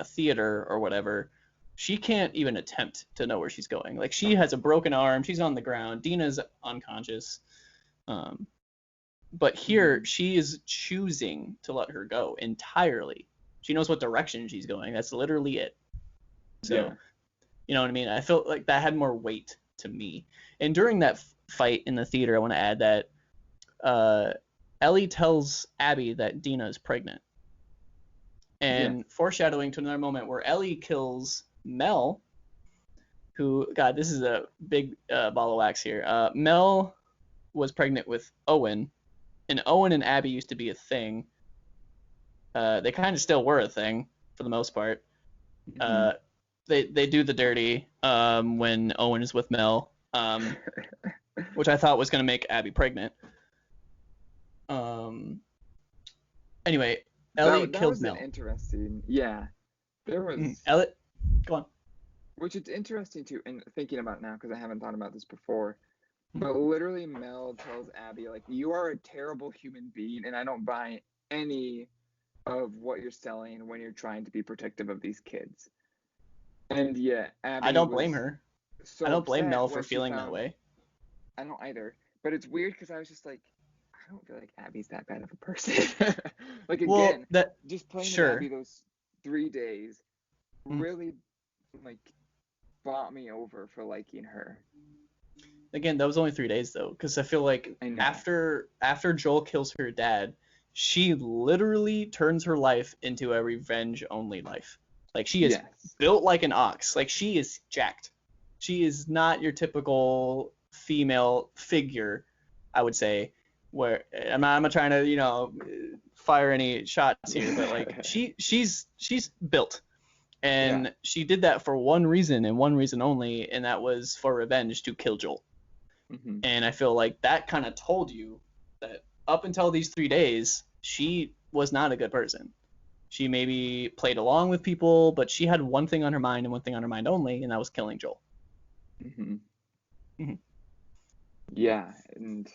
theater or whatever, she can't even attempt to know where she's going. Like, she has a broken arm, she's on the ground, Dina's unconscious. But here she is choosing to let her go entirely. She knows what direction she's going. That's literally it. So, you know what I mean? I felt like that had more weight to me. And during that fight in the theater, I want to add that Ellie tells Abby that Dina is pregnant. And foreshadowing to another moment where Ellie kills Mel, who, God, this is a big ball of wax here. Mel was pregnant with Owen, and Owen and Abby used to be a thing. They kind of still were a thing for the most part. They do the dirty when Owen is with Mel, which I thought was going to make Abby pregnant. Anyway, Ellie kills Mel. Interesting. Yeah, there was. Ellie, go on. Which it's interesting too, and thinking about now, because I haven't thought about this before. But literally, Mel tells Abby, like, you are a terrible human being, and I don't buy any of what you're selling when you're trying to be protective of these kids. And yeah, Abby, I don't blame her. I don't blame Mel for feeling that way. I don't either. But it's weird because I was just like, I don't feel like Abby's that bad of a person. Like, again, just playing with Abby those 3 days really, like, bought me over for liking her. Again, that was only 3 days though, because I feel like after Joel kills her dad, she literally turns her life into a revenge-only life. Like, she is built like an ox. Like, she is jacked. She is not your typical female figure, I would say. Where I'm not trying to, fire any shots here, but like she's built, and she did that for one reason and one reason only, and that was for revenge, to kill Joel. Mm-hmm. And I feel like that kind of told you that up until these 3 days, she was not a good person. She maybe played along with people, but she had one thing on her mind and one thing on her mind only, and that was killing Joel. Mm-hmm. Mm-hmm. Yeah, and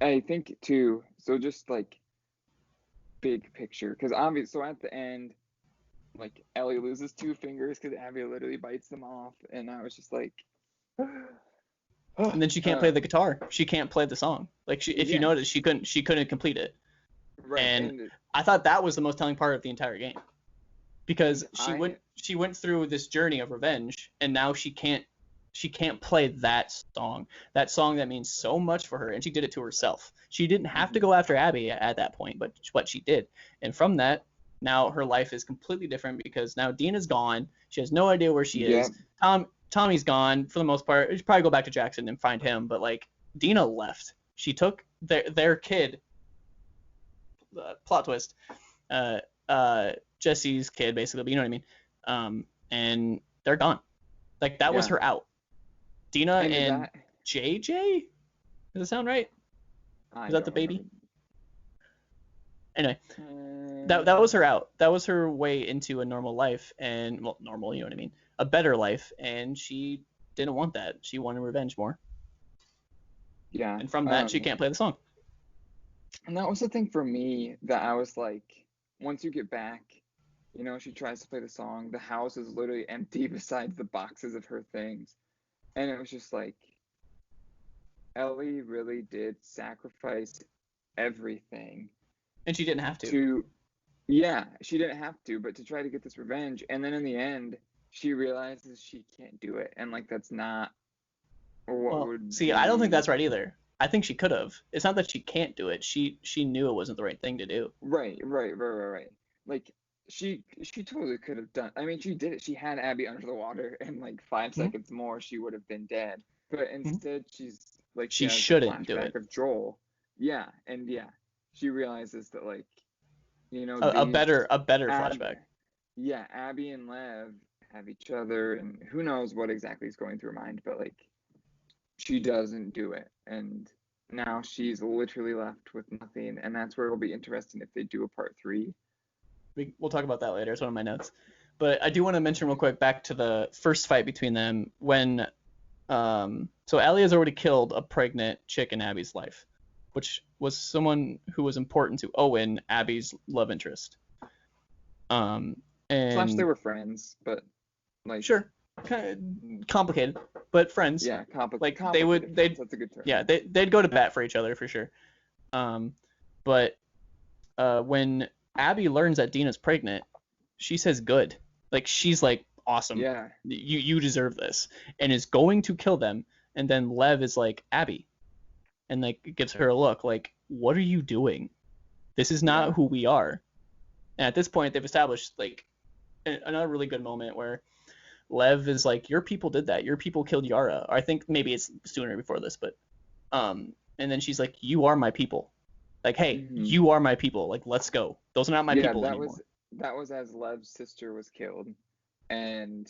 I think too, so just like big picture, because obviously, so at the end, like Ellie loses 2 fingers because Abby literally bites them off, and I was just like, and then she can't play the guitar. She can't play the song. Like if you notice, she couldn't complete it. Right. And I thought that was the most telling part of the entire game, because she went through this journey of revenge, and now she can't play that song that means so much for her, and she did it to herself. She didn't have to go after Abby at that point, but what she did. And from that, now her life is completely different, because now Dina's gone. She has no idea where she is. Tommy's gone for the most part. She'd probably go back to Jackson and find him, but like Dina left. She took their kid. Plot twist. Jesse's kid, basically, but you know what I mean. And they're gone. Like that was her out. Dina and JJ? Does it sound right? Is that the baby? Anyway, that was her out. That was her way into a normal life, and well, normal, you know what I mean, a better life, and she didn't want that. She wanted revenge more. Yeah. And from that, she can't play the song. And that was the thing for me, that I was like, once you get back, you know, she tries to play the song. The house is literally empty besides the boxes of her things. And it was just like, Ellie really did sacrifice everything. And she didn't have to. Yeah, she didn't have to, but to try to get this revenge. And then in the end, she realizes she can't do it. And like, that's not what would see, I don't think that's right either. I think she could have. It's not that she can't do it. She knew it wasn't the right thing to do. Right. Like, she totally could have done. I mean, she did it. She had Abby under the water, and like 5 seconds more, she would have been dead. But instead, she's like, she shouldn't do it. Of Joel. Yeah, and she realizes that, like, you know, a better flashback. Yeah, Abby and Lev have each other, and who knows what exactly is going through her mind, but like, she doesn't do it, and now she's literally left with nothing, and that's where it'll be interesting if they do a part 3. We'll talk about that later. It's one of my notes. But I do want to mention real quick back to the first fight between them when so Ellie has already killed a pregnant chick in Abby's life, which was someone who was important to Owen, Abby's love interest. And Slash they were friends, but like, sure, kind of complicated, but friends. Yeah, like complicated. That's a good term. Yeah, they'd go to bat for each other for sure. But when Abby learns that Dina's pregnant, she says good. Like, she's like, awesome. Yeah. You deserve this. And is going to kill them. And then Lev is like, Abby. And like gives her a look like, what are you doing? This is not who we are. And at this point, they've established like another really good moment where Lev is like, your people did that. Your people killed Yara. Or I think maybe it's sooner before this, but and then she's like, you are my people. Like, hey, you are my people. Like, let's go. Those are not my people anymore. That was as Lev's sister was killed, and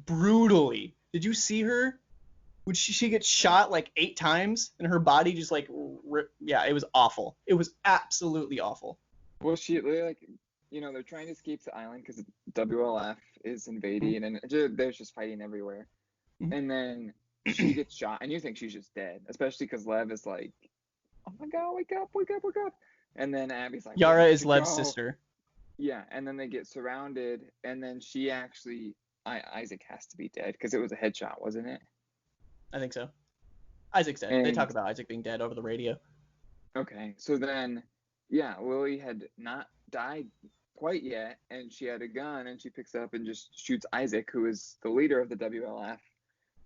brutally. Did you see her? Would she gets shot like 8 times, and her body just like it was awful. It was absolutely awful. Well, like, you know, they're trying to escape the island because WLF is invading, and there's just fighting everywhere. And then she gets shot, and you think she's just dead, especially because Lev is like, oh my god, wake up. And then Abby's like, Yara is Lev's sister. Yeah, and then they get surrounded, and then she actually, Isaac has to be dead because it was a headshot, wasn't it? I think so. Isaac's dead. They talk about Isaac being dead over the radio. Okay, so then, Lily had not died quite yet, and she had a gun, and she picks up and just shoots Isaac, who is the leader of the WLF,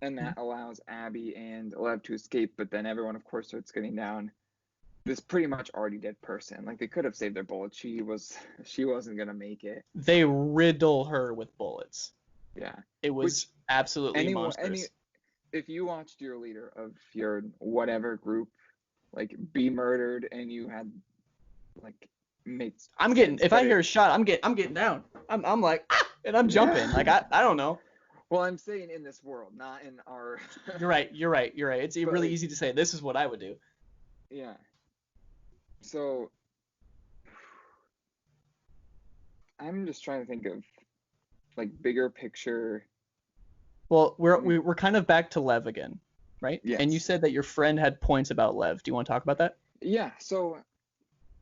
and that allows Abby and Lev to escape, but then everyone, of course, starts getting down. This pretty much already dead person. Like, they could have saved their bullets. She wasn't gonna make it. They riddle her with bullets. Yeah. It was absolutely monstrous. If you watched your leader of your whatever group like be murdered and you had like makes I'm getting, sense, if but I hear a shot, I'm getting down. I'm like, ah, and I'm jumping. yeah. Like I don't know. Well, I'm saying in this world, not in our. You're right. It's But really like, easy to say this is what I would do. yeah. So I'm just trying to think of like bigger picture. Well, we're kind of back to Lev again, right? And you Yes. said that your friend had points about Lev. Do you want to talk about that? Yeah. So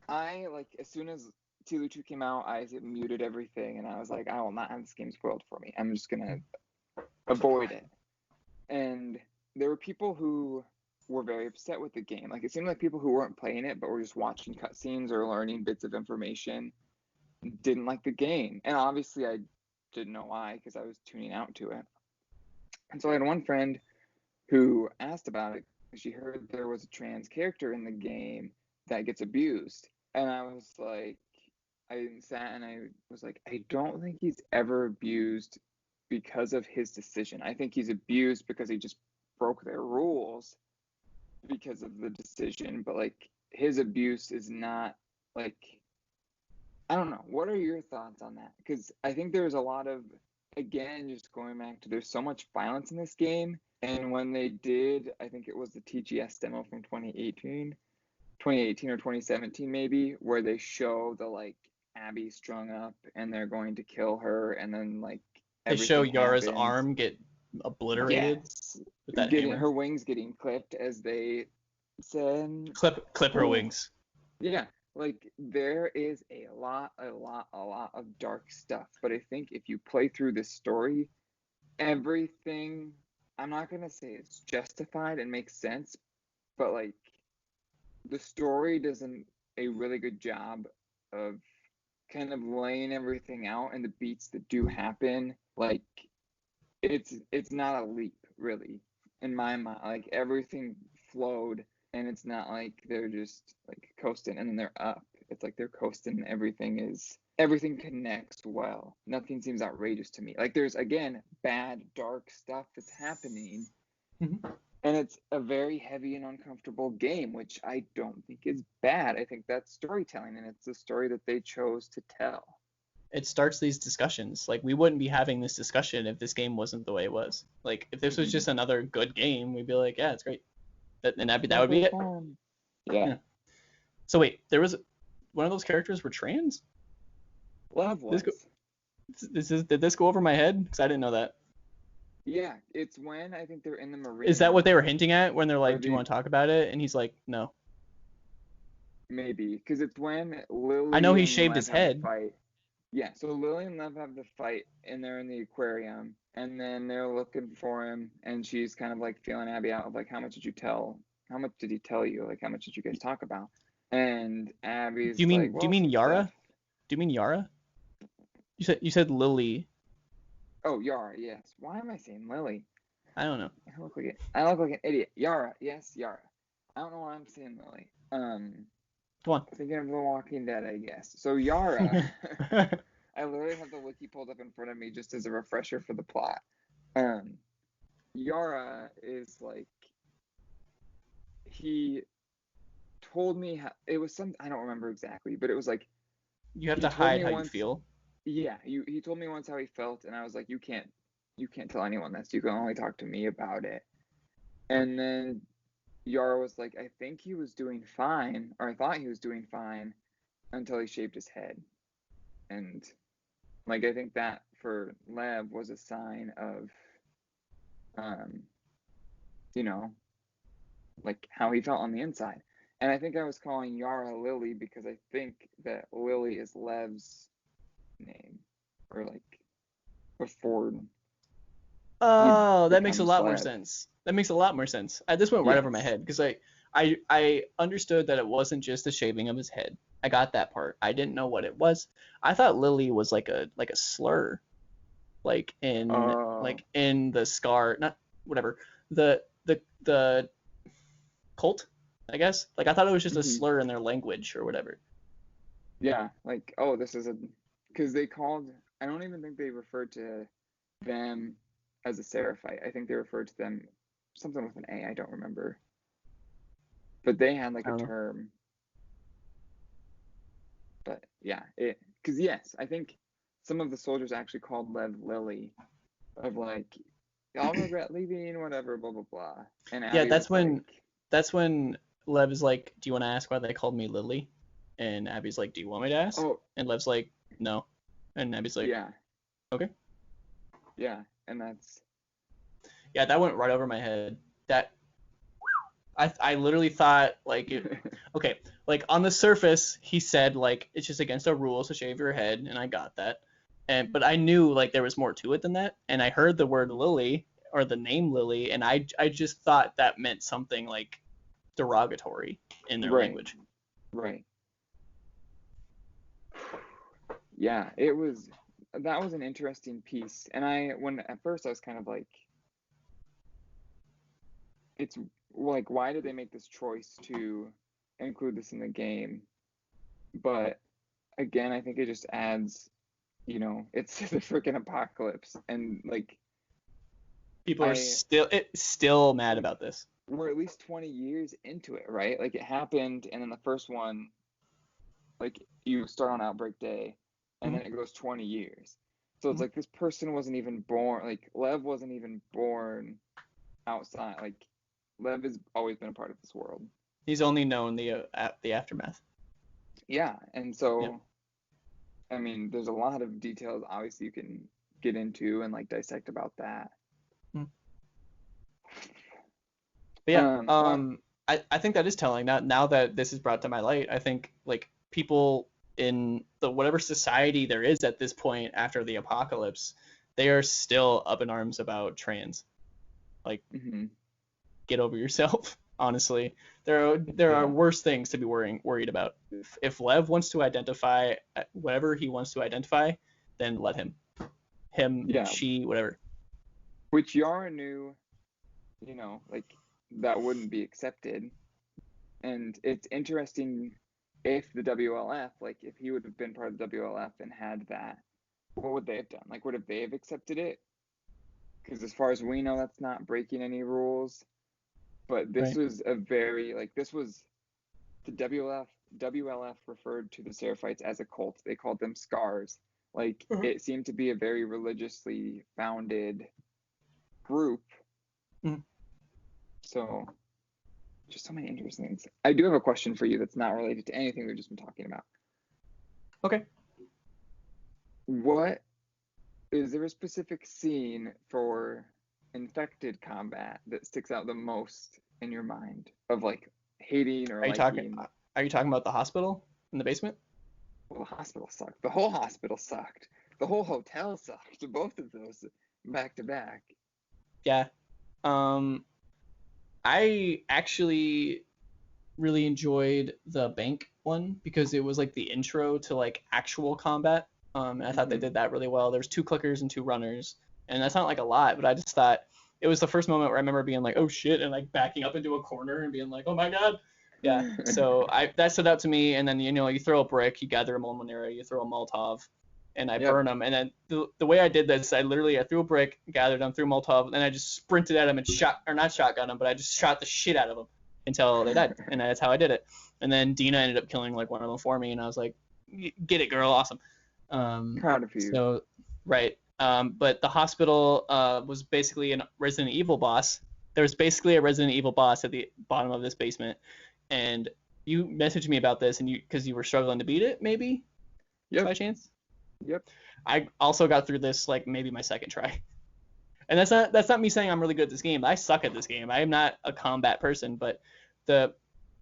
I like as soon as Tlu 2 came out, I muted everything and I was like, I will not have this game spoiled for me. I'm just gonna avoid it. And there were people who were very upset with the game. Like it seemed like people who weren't playing it but were just watching cutscenes or learning bits of information didn't like the game. And obviously I didn't know why because I was tuning out to it. And so I had one friend who asked about it because she heard there was a trans character in the game that gets abused. And I was like, I sat and I was like, I don't think he's ever abused because of his decision. I think he's abused because he just broke their rules because of the decision. But like his abuse is not like, I don't know. What are your thoughts on that? Because I think there's a lot of, again, just going back to there's so much violence in this game. And when they did, I think it was the TGS demo from 2018 or 2017 maybe, where they show the like Abby strung up and they're going to kill her, and then like They show everything Yara's happens. arm get obliterated Yes, with that getting hammer. her wings getting clipped, as they said. Clip her wings. Yeah, like there is a lot of dark stuff. But I think if you play through this story, everything, I'm not gonna say it's justified and makes sense, but like the story does a really good job of kind of laying everything out, and the beats that do happen, like it's not a leap really in my mind. Like everything flowed, and it's not like they're just like coasting and then they're up. It's like they're coasting and everything connects well. Nothing seems outrageous to me. Like there's again bad dark stuff that's happening. Mm-hmm. And it's a very heavy and uncomfortable game, which I don't think is bad. I think that's storytelling, and it's the story that they chose to tell. It starts these discussions. Like we wouldn't be having this discussion if this game wasn't the way it was. Like if this was just another good game, we'd be like, yeah, it's great. That would be it. Yeah. So wait, there was one of those characters were trans? Love was. Did this go over my head? Because I didn't know that. Yeah, it's when I think they're in the marina. Is that what they were hinting at when they're like, do you want to talk about it? And he's like, no. Maybe, because it's when Lily. I know he and shaved Lev his have the head. fight. Yeah, so Lily and Lev have the fight, and they're in the aquarium, and then they're looking for him, and she's kind of like feeling Abby out of like, how much did he tell you? Like, how much did you guys talk about? And Abby's Do you mean Yara? stuff. Do you mean Yara? You said Lily. Oh, Yara, yes. Why am I saying Lily? I don't know. I look like an idiot. Yara, yes, Yara. I don't know why I'm saying Lily. Come on. Thinking of The Walking Dead, I guess. So Yara, I literally have the wiki pulled up in front of me just as a refresher for the plot. Yara is like, he told me how, it was some, I don't remember exactly, but it was like, you have to hide how you feel. Yeah, he told me once how he felt, and I was like, you can't tell anyone this. You can only talk to me about it. And then Yara was like, I think he was doing fine, or I thought he was doing fine until he shaved his head. And like I think that for Lev was a sign of you know, like how he felt on the inside. And I think I was calling Yara Lily because I think that Lily is Lev's name, or like before. Oh, that makes a lot more Lev. sense. That makes a lot more sense. This went right over my head because I understood that it wasn't just the shaving of his head. I got that part. I didn't know what it was. I thought Lily was like a slur, like in the Scar, not whatever, the cult, I guess. Like I thought it was just a slur in their language or whatever. Yeah, like, oh, this is because they called. I don't even think they referred to them as a Seraphite. I think they referred to them something with an A. I don't remember. but they had like I a don't know. term. But yeah, because yes, I think some of the soldiers actually called Lev Lily, of like, I'll regret leaving, whatever, blah blah blah. And Yeah, Abby was like, that's when Lev is like, "Do you want to ask why they called me Lily?" And Abby's like, "Do you want me to ask?" oh And Lev's like, "No." And Abby's like, yeah, "Okay." yeah, and that's Yeah, that went right over my head. That I literally thought like okay, like on the surface he said like it's just against our rules to shave your head, and I got that. But I knew like there was more to it than that, and I heard the word Lily or the name Lily, and I just thought that meant something like derogatory in their right, language. right. Yeah, that was an interesting piece. And when at first I was kind of like, it's like, why did they make this choice to include this in the game? But again, I think it just adds, it's the freaking apocalypse. And like, People are I, still mad like, about this. we're at least 20 years into it, right? Like, it happened, and then the first one, like, you start on Outbreak Day, and then Mhm. it goes 20 years. So it's Mhm. like this person wasn't even born, like, Lev wasn't even born outside. Like, Lev has always been a part of this world. He's only known the aftermath. Yeah, and Yep. so, I mean, there's a lot of details, obviously, you can get into and, like, dissect about that. Mhm. But yeah, On I think that is telling. Now that this is brought to my light, I think like people in the whatever society there is at this point after the apocalypse, they are still up in arms about trans. Like, mhm, get over yourself. Honestly, there are yeah, worse things to be worried about. If Lev wants to identify whatever he wants to identify, then let him. Him, yeah, she, whatever. which Yara knew, like, that wouldn't be accepted. And it's interesting if the WLF, like, if he would have been part of the WLF and had that, what would they have done? Like, would they have accepted it? Because as far as we know, that's not breaking any rules. But this Right. was a very, like, this was the WLF referred to the Seraphites as a cult. They called them scars. Like, Mhm. it seemed to be a very religiously founded group. Mhm. So, just so many interesting things. I do have a question for you that's not related to anything we've just been talking about. Okay. What is there a specific scene for infected combat that sticks out the most in your mind of like hating or Are you talking? liking? Are you talking about the hospital in the basement? Well, the hospital sucked. The whole hospital sucked. The whole hotel sucked. Both of those back to back. Yeah. Um, I actually really enjoyed the bank one because it was like the intro to like actual combat. And I thought they Mm-hmm. did that really well. There's two clickers and two runners, and that's not like a lot, but I just thought it was the first moment where I remember being like, oh shit, and like backing up into a corner and being like, oh my god. Yeah. So I that stood out to me, and then you throw a brick, you gather a Molmonera, you throw a Molotov, and I Yep. burn them. And then the way I did this, I threw a brick, gathered them, threw a Molotov, and then I just sprinted at them and shot, or not shotgun them, but I just shot the shit out of them until they died, and that's how I did it. And then Dina ended up killing like one of them for me, and I was like, "Get it, girl, awesome." Proud of you. So right, but the hospital was basically a Resident Evil boss. There was basically a Resident Evil boss at the bottom of this basement, and you messaged me about this, and because you were struggling to beat it, maybe Yep. by chance. Yep. I also got through this like maybe my second try. And that's not me saying I'm really good at this game. I suck at this game. I am not a combat person, but the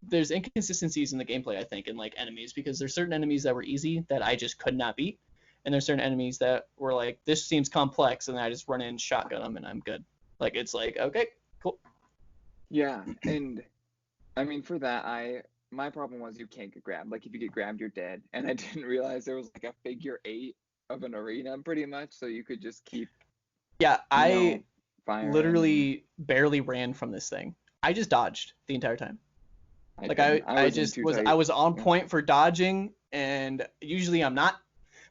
there's inconsistencies in the gameplay, I think, in like enemies, because there's certain enemies that were easy that I just could not beat, and there's certain enemies that were like, this seems complex, and then I just run in, shotgun them, and I'm good. Like, it's like, okay, cool. Yeah. And I mean, for that, my problem was you can't get grabbed. Like if you get grabbed, you're dead. And I didn't realize there was like a figure eight of an arena pretty much, so you could just keep, Yeah, you know, I firing. And literally barely ran from this thing. I just dodged the entire time. I Like couldn't. I I was in just too was tight. I was on Yeah. point for dodging, and usually I'm not.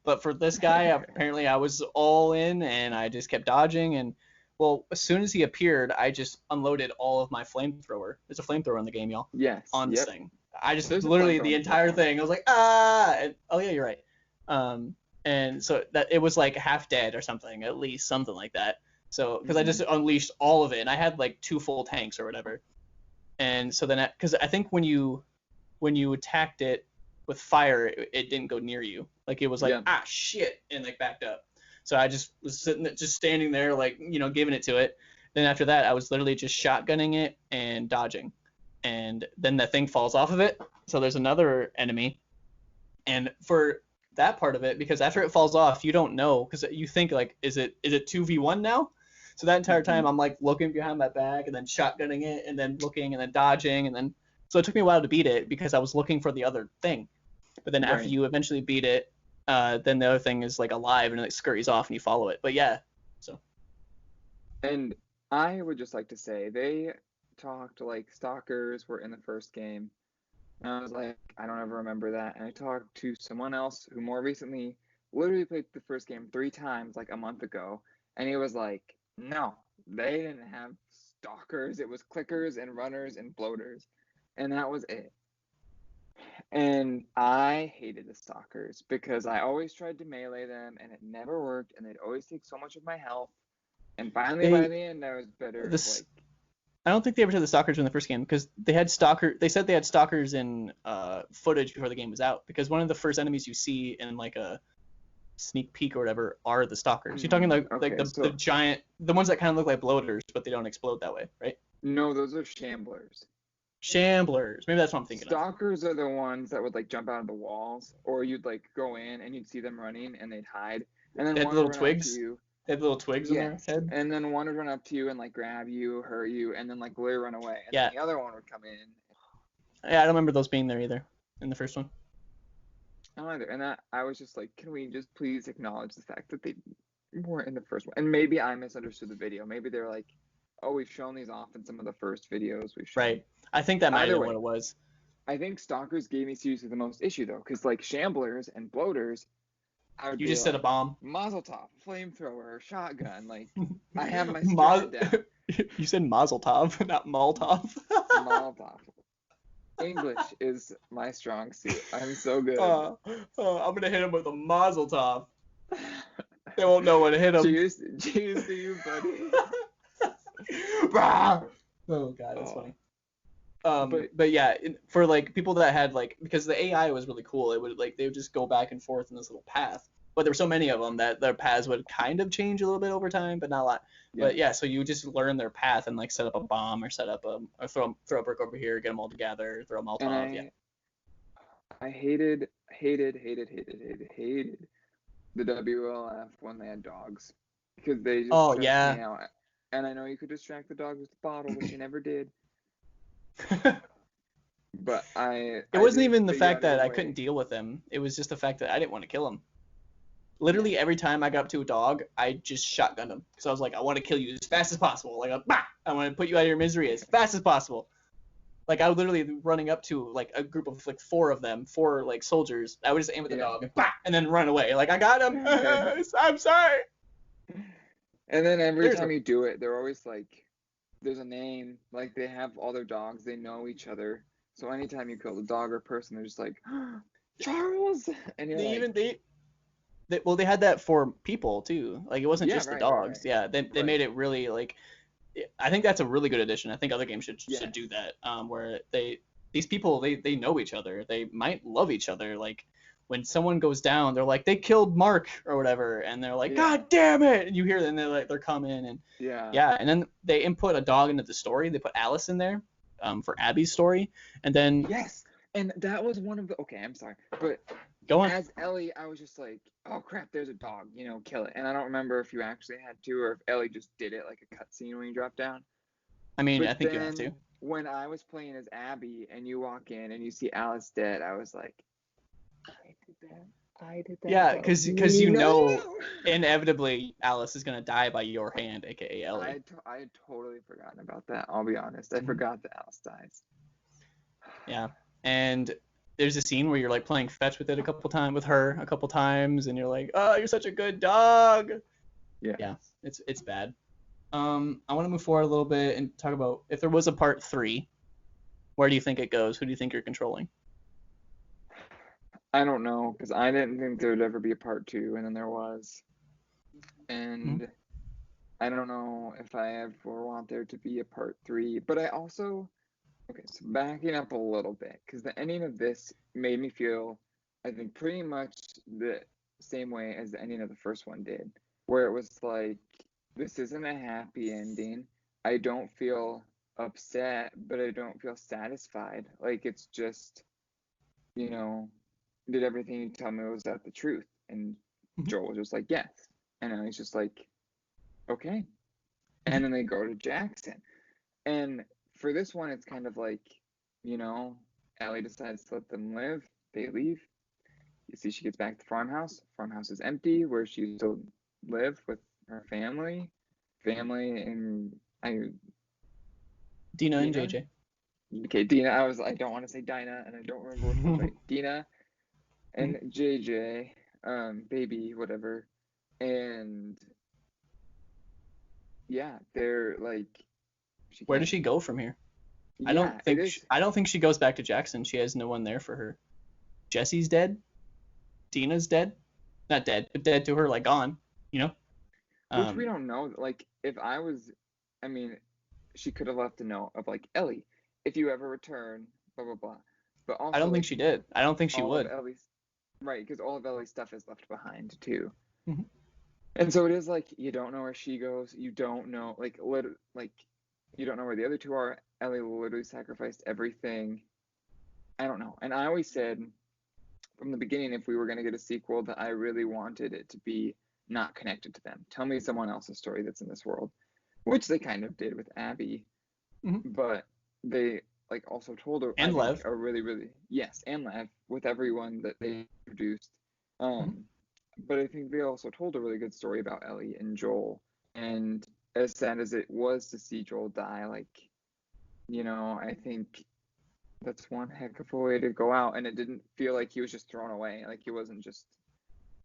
But for this guy, apparently I was all in, and I just kept dodging. And Well, as soon as he appeared, I just unloaded all of my flamethrower. There's a flamethrower in the game, y'all. Yes. On this Yep. thing. I just There's a literally flamethrower the in the entire first one. thing. I was like, ah! And, oh yeah, you're right. And so that it was like half dead or something, at least something like that. So because I just unleashed all of it, and I had like 2 full tanks or whatever. And so then, because I think when you attacked it with fire, it didn't go near you. Like it was like ah shit, and like backed up. So I just was just standing there, like giving it to it. Then after that, I was literally just shotgunning it and dodging, and then the thing falls off of it. So there's another enemy, and for that part of it, because after it falls off, you don't know, because you think like, is it 2v1 now? So that entire time I'm like looking behind my back and then shotgunning it and then looking and then dodging, and then so it took me a while to beat it because I was looking for the other thing. But then after you eventually beat it, then the other thing is like alive and it scurries off and you follow it. But yeah, so. And I would just like to say they talked like stalkers were in the first game. And I was like, I don't ever remember that. And I talked to someone else who more recently literally played the first game 3 times like a month ago. And he was like, no, they didn't have stalkers. It was clickers and runners and bloaters. And that was it. And I hated the stalkers because I always tried to melee them and it never worked. And they'd always take so much of my health. And finally, by the end, I was better. I don't think they ever said the stalkers in the first game because they said they had stalkers in footage before the game was out, because one of the first enemies you see in like a sneak peek or whatever are the stalkers. You're talking like the giant, the ones that kind of look like bloaters, but they don't explode that way, right? No, those are shamblers. Shamblers. Maybe that's what I'm thinking. Stalkers are the ones that would like jump out of the walls, or you'd like go in and you'd see them running and they'd hide, and then they had one little would run twigs. up to you. They had little twigs in their head. And then one would run up to you and like grab you, hurt you, and then like literally run away. And then the other one would come in. Yeah, I don't remember those being there either in the first one. I don't either. And that I was just like, can we just please acknowledge the fact that they weren't in the first one? And maybe I misunderstood the video. Maybe they're like, oh, we've shown these off in some of the first videos we've shown. Right. I think that might have been what it was. I think stalkers gave me seriously the most issue though, because like shamblers and bloaters, you just said a bomb. Mazel tov, flamethrower, shotgun. Like I have my strat down. You said Mazel tov, not Molotov. Molotov. English is my strong suit. I'm so good. I'm gonna hit him with a Mazel tov. They won't know when to hit him. Cheers to you, buddy. Oh god, that's funny. But yeah, for like people that had like, because the AI was really cool, it would like they would just go back and forth in this little path. But there were so many of them that their paths would kind of change a little bit over time, but not a lot. Yeah. But yeah, so you would just learn their path and like set up a bomb or set up or throw a brick over here, get them all together, throw them all off. Yeah. I hated the WLF when they had dogs, because they just stressed me out. And I know you could distract the dog with the bottle, which you never did. But it wasn't even the fact that I couldn't deal with him. It was just the fact that I didn't want to kill him. Literally every time I got up to a dog, I just shotgunned him. So I was like, I want to kill you as fast as possible. Like, I want to put you out of your misery as fast as possible. Like, I was literally running up to like a group of like 4 like soldiers. I would just aim at the dog and then run away. Like, I got him. I'm sorry. And then every time you do it, they're always like, there's a name. Like, they have all their dogs. They know each other. So anytime you kill a dog or person, they're just like, Charles. And you're they had that for people too. Like, it wasn't just the dogs. Right. Yeah, they made it really like. I think that's a really good addition. I think other games should do that. Where these people they know each other. They might love each other. Like, when someone goes down, they're like, they killed Mark or whatever, and they're like, God damn it! And you hear them, they're coming and and then they input a dog into the story. They put Alice in there, for Abby's story, and then and that was one of the I'm sorry, but go on. As Ellie, I was just like, oh crap, there's a dog, kill it. And I don't remember if you actually had to or if Ellie just did it like a cutscene when you drop down. I mean, I think you have to. When I was playing as Abby and you walk in and you see Alice dead, I was like, I did that. Yeah, because inevitably Alice is gonna die by your hand, aka Ellie. I had totally forgotten about that. I'll be honest, I forgot that Alice dies. Yeah, and there's a scene where you're like playing fetch with her a couple times, and you're like, oh, you're such a good dog. Yeah, it's bad. I want to move forward a little bit and talk about if there was a part 3, where do you think it goes? Who do you think you're controlling? I don't know, because I didn't think there would ever be a part 2, and then there was. Mhm. And I don't know if I ever want there to be a part 3, but I also, okay, so backing up a little bit, because the ending of this made me feel, I think, pretty much the same way as the ending of the first one did, where it was like, this isn't a happy ending. I don't feel upset, but I don't feel satisfied. Like, it's just, you know, did everything you tell me was that the truth? And Mhm. Joel was just like, yes. And then he's just like, okay. Mhm. And then they go to Jackson. And for this one, it's kind of like, Ellie decides to let them live. They leave. You see, she gets back to the farmhouse. Farmhouse is empty, where she used to live with her family. Family and Dina and Dina. JJ. Okay, Dina. I don't want to say Dinah, and I don't remember which one's right. Dina and Mhm. JJ, baby, whatever. And yeah, they're like, she Where does can't. she go from here? Yeah, it is. I don't think she goes back to Jackson. She has no one there for her. Jesse's dead. Dina's dead. Not dead, but dead to her, like gone. You know. Which we Um, don't know. Like, if I was, I mean, she could have left a note of like, Ellie, if you ever return, blah blah blah. But I also don't think like she did. I don't think she all of would. Ellie's, right? Because all of Ellie's stuff is left behind too. Mhm. And so it is like you don't know where she goes. You don't know like you don't know where the other two are. Ellie literally sacrificed everything. I don't know. And I always said from the beginning, if we were going to get a sequel, that I really wanted it to be not connected to them. Tell me someone else's story that's in this world, which they kind of did with Abby, Mhm. but they like also told her, I And think, Lev. a really, really, yes, and Lev with everyone that they introduced. Mhm. Um, but I think they also told a really good story about Ellie and Joel. And as sad as it was to see Joel die, like, I think that's one heck of a way to go out. And it didn't feel like he was just thrown away. Like he wasn't just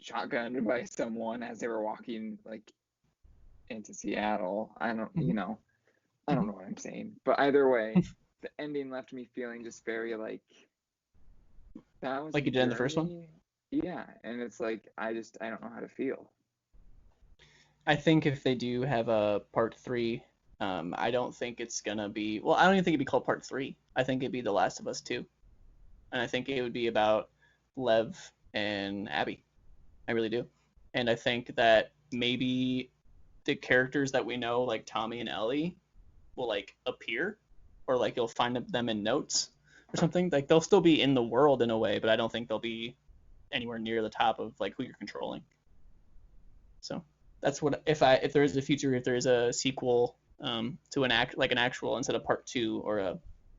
shotgunned by someone as they were walking like into Seattle. Mhm. I don't Mhm. know what I'm saying. But either way, the ending left me feeling just very like that was Like the you did in the first one. journey. Yeah, and it's like I don't know how to feel. I think if they do have a part 3, I don't think it's gonna be. Well, I don't even think it'd be called part 3. I think it'd be The Last of Us 2, and I think it would be about Lev and Abby. I really do, and I think that maybe the characters that we know, like Tommy and Ellie, will like appear, or like you'll find them in notes or something. Like they'll still be in the world in a way, but I don't think they'll be anywhere near the top of like who you're controlling. So that's what if there is a future, if there is a sequel to an actual instead of part 2 or a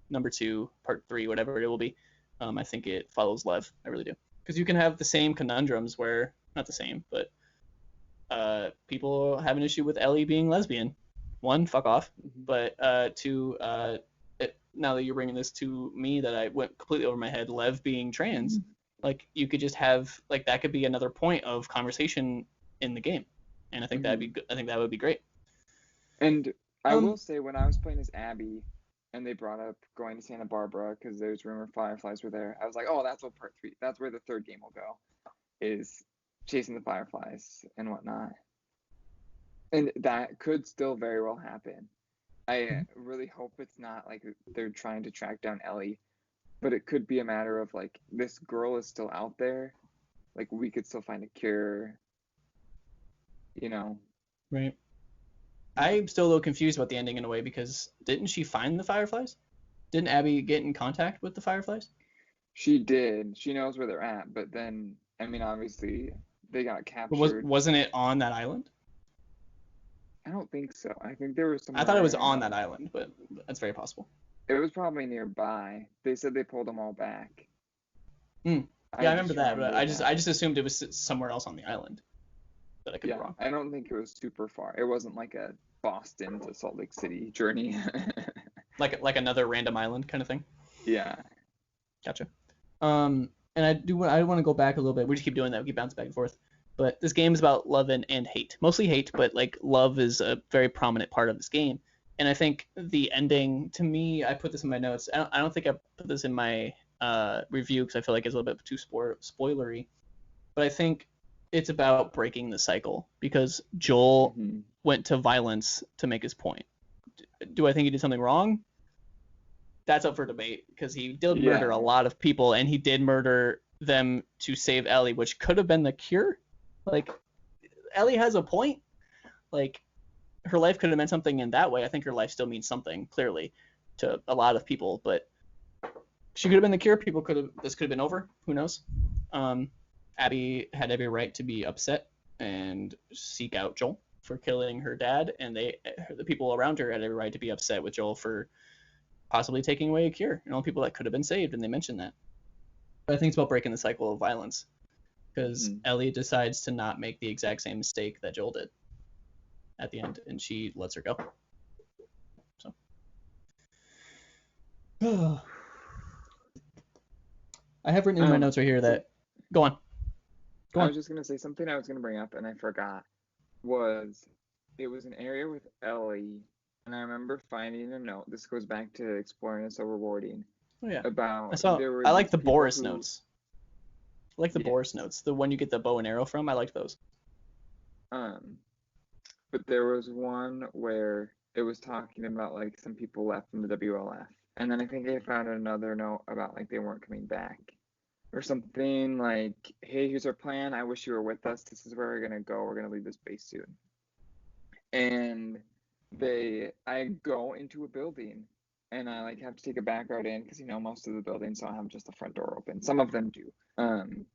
number 2 part 3 whatever it will be, I think it follows Lev. I really do, because you can have the same conundrums where not the same, but people have an issue with Ellie being lesbian. One, fuck off, Mm-hmm. but two, now that you're bringing this to me, that I went completely over my head. Lev being trans, like you could just have like that could be another point of conversation in the game, and I think that'd be Mm-hmm. good. I think that would be great. And I will Um, say, when I was playing as Abby, and they brought up going to Santa Barbara because there's rumor fireflies were there, I was like, oh, that's what part 3. That's where the third game will go, is chasing the fireflies and whatnot. And that could still very well happen. I really hope it's not like they're trying to track down Ellie, but it could be a matter of like this girl is still out there. Like we could still find a cure, you know. right. I'm still a little confused about the ending in a way because didn't she find the fireflies? Didn't Abby get in contact with the fireflies? She did. She knows where they're at, but then I mean obviously they got But captured. wasn't it on that island? I don't think so. I think they were I thought it was somewhere on that else. island, but that's very possible. It was probably nearby. They said they pulled them all back. Hmm. Yeah, I I remember just that, but remember that. I just assumed it was somewhere else on the island. But I could be Yeah, wrong. I don't think it was super far. It wasn't like a Boston to Salt Lake City journey. Like another random island kind of thing. Yeah. Gotcha. And I want to go back a little bit. We just keep doing that. We keep bouncing back and forth. But this game is about love and hate, mostly hate, but like love is a very prominent part of this game. And I think the ending, to me, I put this in my notes. I don't think I put this in my review because I feel like it's a little bit too spoilery. But I think it's about breaking the cycle because Joel went to violence to make his point. Do I think he did something wrong? That's up for debate because he did murder a lot of people, and he did murder them to save Ellie, which could have been the cure. Like, Ellie has a point. Like, her life could have meant something in that way. I think her life still means something, clearly, to a lot of people, but she could have been the cure. This could have been over. Who knows? Abby had every right to be upset and seek out Joel for killing her dad, and the people around her had every right to be upset with Joel for possibly taking away a cure and all the people that could have been saved, and they mentioned that. But I think it's about breaking the cycle of violence because Ellie decides to not make the exact same mistake that Joel did at the end, and she lets her go. So I have written in my notes right here that go on. I was just gonna say something I was gonna bring up and I forgot. It was an area with Ellie, and I remember finding a note. This goes back to Exploring is So Rewarding. Oh yeah. About I like the Boris notes. I like the Boris notes. The one you get the bow and arrow from. I liked those. But there was one where it was talking about like some people left from the WLF, and then I think I found another note about like they weren't coming back, or something like, "Hey, here's our plan. I wish you were with us. This is where we're gonna go. We're gonna leave this base soon." And I go into a building, and I like have to take a back route in because most of the buildings don't have just the front door open. Some of them do,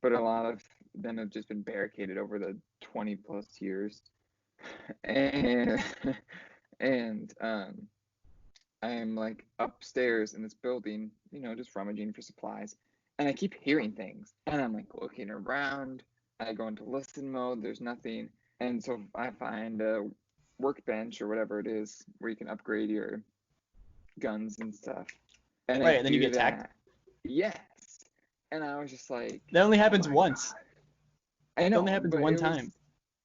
but a lot of them have just been barricaded over the 20 plus years. And I'm like upstairs in this building, just rummaging for supplies, and I keep hearing things, and I'm like looking around. I go into listen mode. There's nothing, and so I find a workbench or whatever it is where you can upgrade your guns and stuff. And right, and then you get attacked. Yes, and I was just like, that only happens once. God. I know. It only happens one time.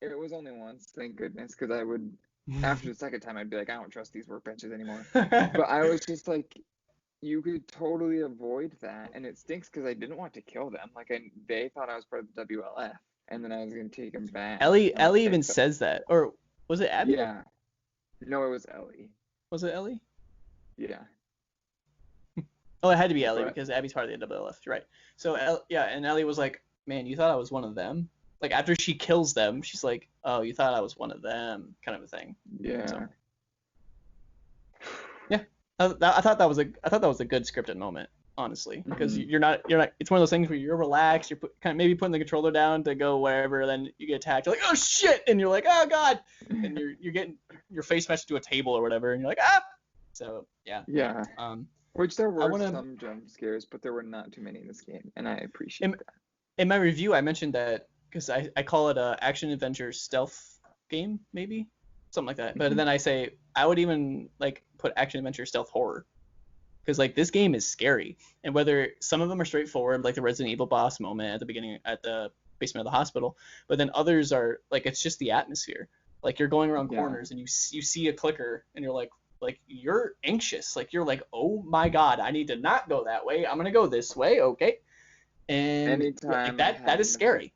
It was only once, thank goodness, because I would, after the second time, I'd be like, I don't trust these workbenches anymore. But I was just like, you could totally avoid that, and it stinks because I didn't want to kill them. Like, they thought I was part of the WLF, and then I was going to take them back. Ellie even says that. Or was it Abby? Yeah. No, it was Ellie. Was it Ellie? Yeah. Oh, it had to be Ellie because Abby's part of the WLF. You're right. So, and Ellie was like, man, you thought I was one of them? Like, after she kills them, she's like, oh, you thought I was one of them, kind of a thing. Yeah. So, yeah. I thought that was a good scripted moment, honestly, because you're not. It's one of those things where you're relaxed. You're maybe putting the controller down to go wherever, then you get attacked. You're like, oh shit, and you're like, oh god, and you're getting your face smashed to a table or whatever, and you're like, ah. So yeah. Yeah. Which there were some jump scares, but there were not too many in this game, and I appreciate that. In my review, I mentioned that because I call it a action adventure stealth game, maybe something like that. But then I say I would even like put action adventure stealth horror, because like this game is scary, and whether some of them are straightforward, like the Resident Evil boss moment at the beginning at the basement of the hospital, but then others are like it's just the atmosphere. Like you're going around corners and you see a clicker and you're like you're anxious, like you're like, oh my god, I need to not go that way. I'm gonna go this way, okay? And like, that is scary.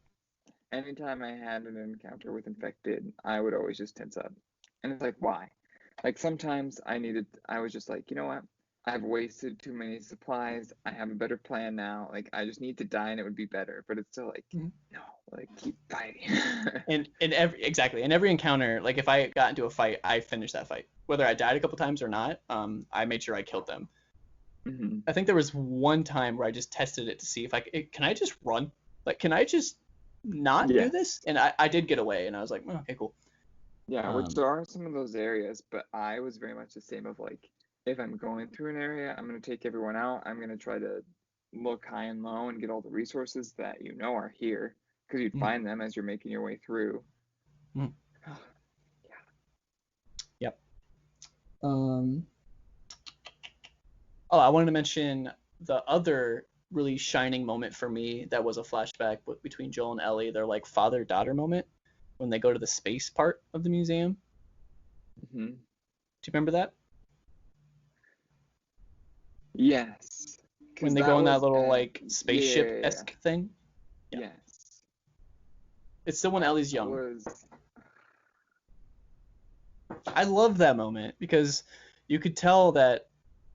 Anytime I had an encounter with infected, I would always just tense up. And it's like, why? Like sometimes I was just like, you know what? I've wasted too many supplies. I have a better plan now. Like I just need to die and it would be better. But it's still like, no, like keep fighting. and every encounter, like if I got into a fight, I finished that fight. Whether I died a couple times or not, I made sure I killed them. I think there was one time where I just tested it to see if can I just run? Like, can I just not do this? And I did get away, and I was like, oh, okay, cool. Yeah, which there are some of those areas, but I was very much the same of like, if I'm going through an area, I'm going to take everyone out. I'm going to try to look high and low and get all the resources that are here, because you'd find them as you're making your way through. Yep. Oh, I wanted to mention the other really shining moment for me that was a flashback between Joel and Ellie. Their like father-daughter moment when they go to the space part of the museum. Hmm. Do you remember that? Yes. When 'Cause they go that in that was little at, like yeah, spaceship-esque thing. Yeah. yes. It's still when Ellie's That young. was, I love that moment because you could tell that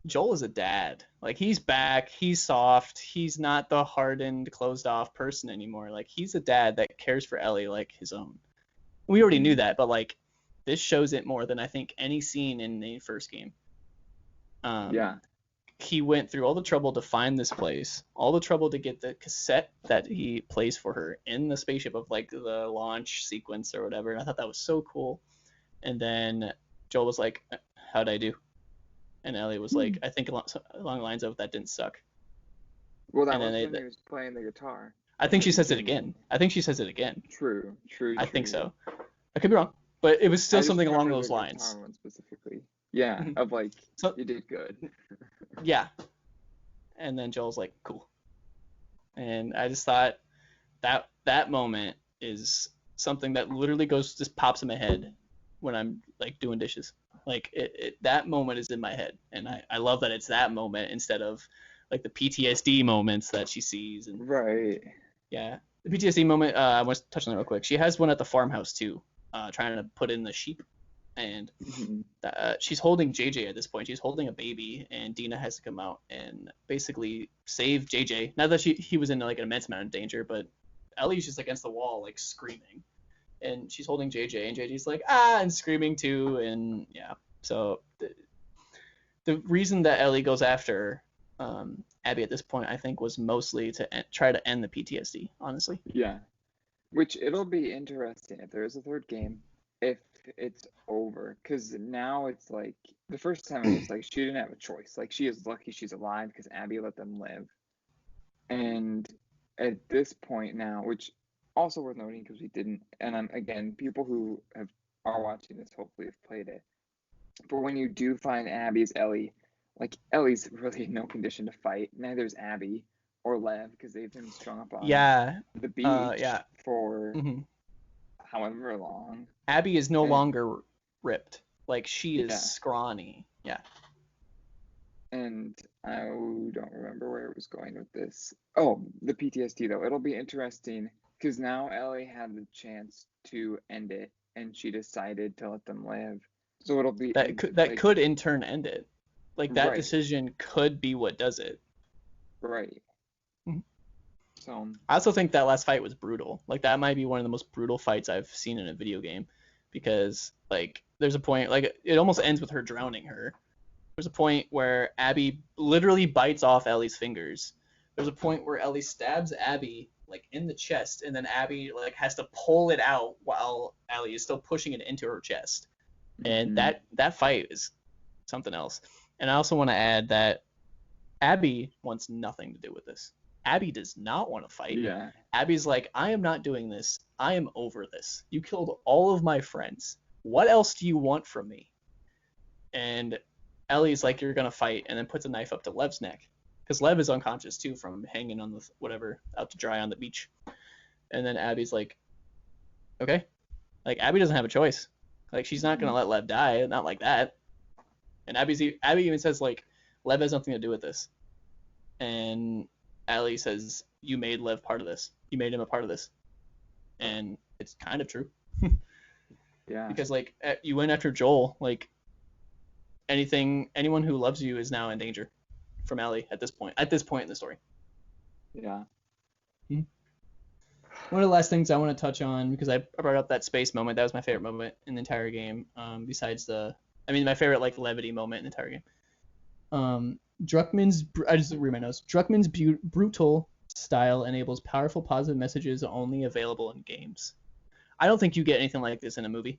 Joel is a dad. Like he's back, he's soft, he's not the hardened, closed off person anymore. Like he's a dad that cares for Ellie like his own. We already knew mhm, that, but like this shows it more than I think any scene in the first game. yeah. He went through all the trouble to find this place, all the trouble to get the cassette that he plays for her in the spaceship of like the launch sequence or whatever. And I thought that was so cool. And then Joel was like, "How'd I do?" And Ellie was like, "I think along the lines of that didn't suck." Well, that And then was when he was playing the guitar I in think the she says it beginning. again. I think she says it again. True, true, I think true. so. I could be wrong, but it was I still just something along remember the those lines. guitar one specifically. Yeah, of like, So you did good. yeah, and then Joel's like, "Cool," and I just thought that moment is something that literally just pops in my head when I'm like doing dishes. Like that moment is in my head, and I love that it's that moment instead of like the PTSD moments that she sees. And Right. yeah, the PTSD moment. I want to touch on that real quick. She has one at the farmhouse too, trying to put in the sheep, and Mhm. she's holding JJ at this point. She's holding a baby, and Dina has to come out and basically save JJ. Not that he was in like an immense amount of danger, but Ellie's just against the wall, like screaming, and she's holding JJ, and JJ's like and screaming too, and yeah. So the reason that Ellie goes after Abby at this point, I think, was mostly to try to end the PTSD. Honestly. Yeah. Which it'll be interesting if there is a third game, if it's over. Because now it's like, the first time it was like she didn't have a choice. Like, she is lucky she's alive because Abby let them live. And at this point now, which also worth noting because we didn't, and again, people who are watching this hopefully have played it. But when you do find Abby's Ellie, like Ellie's really in no condition to fight. Neither is Abby or Lev because they've been strung up on Yeah. the beach Yeah. for hmm however long. Abby is no And longer ripped. Like she is yeah, scrawny. Yeah. and I don't remember where it was going with this. Oh, the PTSD though. It'll be interesting because now Ellie had the chance to end it and she decided to let them live. So it'll be That could in turn end it. Like that right, decision could be what does it. right. Mhm. So I also think that last fight was brutal. Like that might be one of the most brutal fights I've seen in a video game, because like there's a point like it almost ends with her drowning her. There's a point where Abby literally bites off Ellie's fingers. There's a point where Ellie stabs Abby like in the chest, and then Abby like has to pull it out while Ellie is still pushing it into her chest. And mhm. that fight is something else. And I also want to add that Abby wants nothing to do with this. Abby does not want to fight. Yeah, Abby's like, I am not doing this. I am over this. You killed all of my friends. What else do you want from me? And Ellie's like, you're gonna fight, and then puts a knife up to Lev's neck, because Lev is unconscious too from hanging on the whatever out to dry on the beach. And then Abby's like, okay, like Abby doesn't have a choice. Like she's not gonna mhm. let Lev die, not like that. And Abby even says like, Lev has nothing to do with this. And Ellie says, you made Lev part of this. You made him a part of this. And it's kind of true. Yeah, Because like you went after Joel, like anyone who loves you is now in danger from Ellie at this point. At this point in the story. yeah. Hmm. One of the last things I want to touch on, because I brought up that space moment, that was my favorite moment in the entire game. Besides my favorite like levity moment in the entire game. I just read my notes. Druckmann's brutal style enables powerful positive messages only available in games. I don't think you get anything like this in a movie.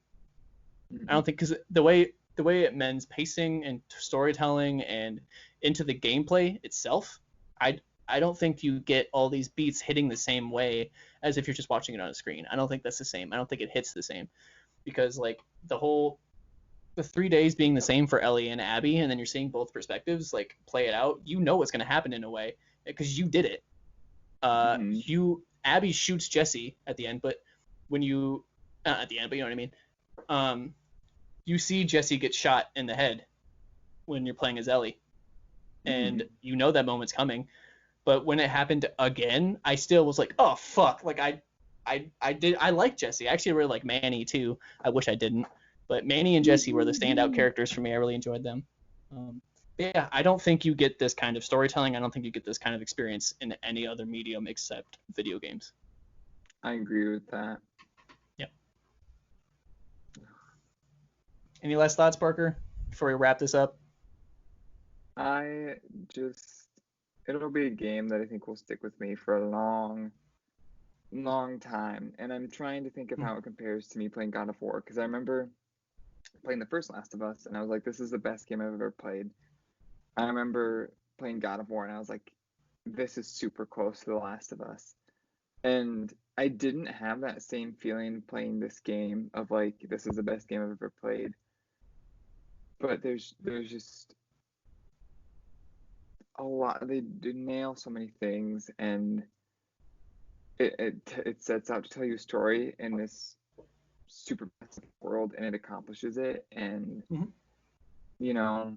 I don't think, because the way it mends pacing and storytelling and into the gameplay itself, I don't think you get all these beats hitting the same way as if you're just watching it on a screen. I don't think that's the same. I don't think it hits the same, because like the 3 days being the same for Ellie and Abby, and then you're seeing both perspectives like play it out. You know what's going to happen in a way. because you did it. Mhm. Abby shoots Jesse at the end, but when you at the end, but you know what I mean. You see Jesse get shot in the head when you're playing as Ellie, and Mhm. you know that moment's coming. But when it happened again, I still was like, oh fuck, like I like Jesse. I actually really like Manny too. I wish I didn't, but Manny and Jesse were the standout characters for me. I really enjoyed them. But yeah, I don't think you get this kind of storytelling. I don't think you get this kind of experience in any other medium except video games. I agree with that. Yeah. Any last thoughts, Parker, before we wrap this up? I just, it'll be a game that I think will stick with me for a long, long time. And I'm trying to think of how it compares to me playing God of War, because I remember playing the first Last of Us, and I was like, this is the best game I've ever played. I remember playing God of War, and I was like, this is super close to The Last of Us. And I didn't have that same feeling playing this game of like, this is the best game I've ever played. But there's just a lot. They do nail so many things, and it sets out to tell you a story in this super world, and it accomplishes it. And Mm-hmm. you know,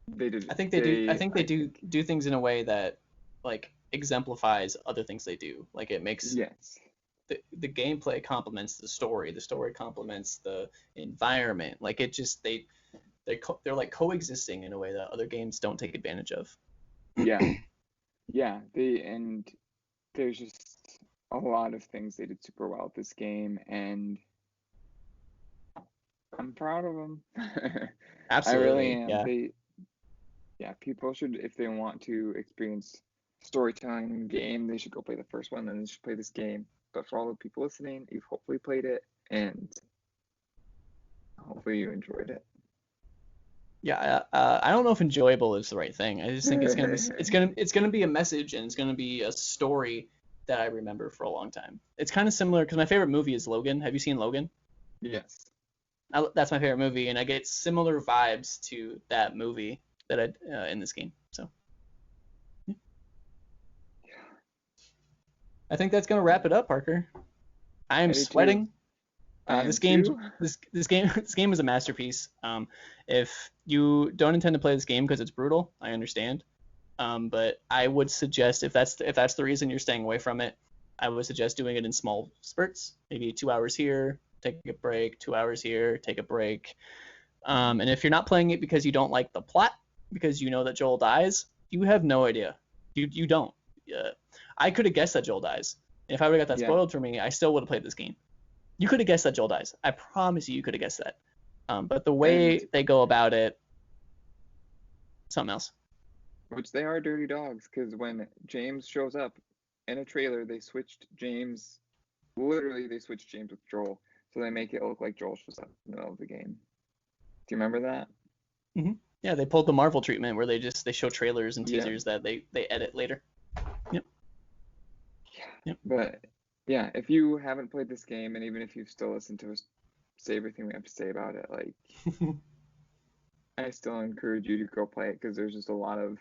they did. I think they do. I think they I do think do things in a way that like exemplifies other things they do. Like it makes yes, the gameplay complements the story. The story complements the environment. Like it just they're like coexisting in a way that other games don't take advantage of. yeah, yeah. There's just a lot of things they did super well with this game, and I'm proud of them. I really Absolutely. am. Yeah. Yeah, people should, if they want to experience storytelling in game, they should go play the first one, then they should play this game. But for all the people listening, you've hopefully played it, and hopefully you enjoyed it. Yeah, I don't know if enjoyable is the right thing. I just think it's gonna be a message and it's gonna be a story that I remember for a long time. It's kind of similar because my favorite movie is Logan. Have you seen Logan? Yes. That's my favorite movie, and I get similar vibes to that movie that I in this game. So yeah. I think that's gonna wrap it up, Parker. I am I do too. sweating. I am This game's too. this game this game is a masterpiece. If you don't intend to play this game because it's brutal, I understand. But I would suggest if that's the reason you're staying away from it, I would suggest doing it in small spurts, maybe 2 hours here, take a break, 2 hours here, take a break. And if you're not playing it because you don't like the plot, because you know that Joel dies, you have no idea. You don't. I could have guessed that Joel dies. And if I would have got that Yeah. spoiled for me, I still would have played this game. You could have guessed that Joel dies. I promise you could have guessed that. But the way And they go about it, something else. which they are dirty dogs, because when James shows up in a trailer, literally, they switched James with Joel. So they make it look like Joel shows up in the middle of the game. Do you remember that? Mm-hmm. Yeah, they pulled the Marvel treatment where they show trailers and Yeah. teasers that they edit later. Yep. Yeah. Yep. But yeah, if you haven't played this game, and even if you've still listened to us say everything we have to say about it, like I still encourage you to go play it, because there's just a lot of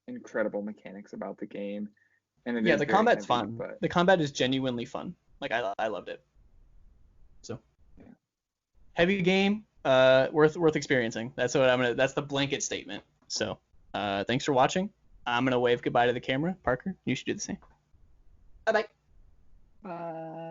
incredible mechanics about the game, and it Yeah, is the very combat's heavy, fun. but The combat is genuinely fun. Like I loved it. So yeah. heavy game, worth experiencing. That's the blanket statement. So thanks for watching. I'm gonna wave goodbye to the camera. Parker, you should do the same. Bye bye. Bye.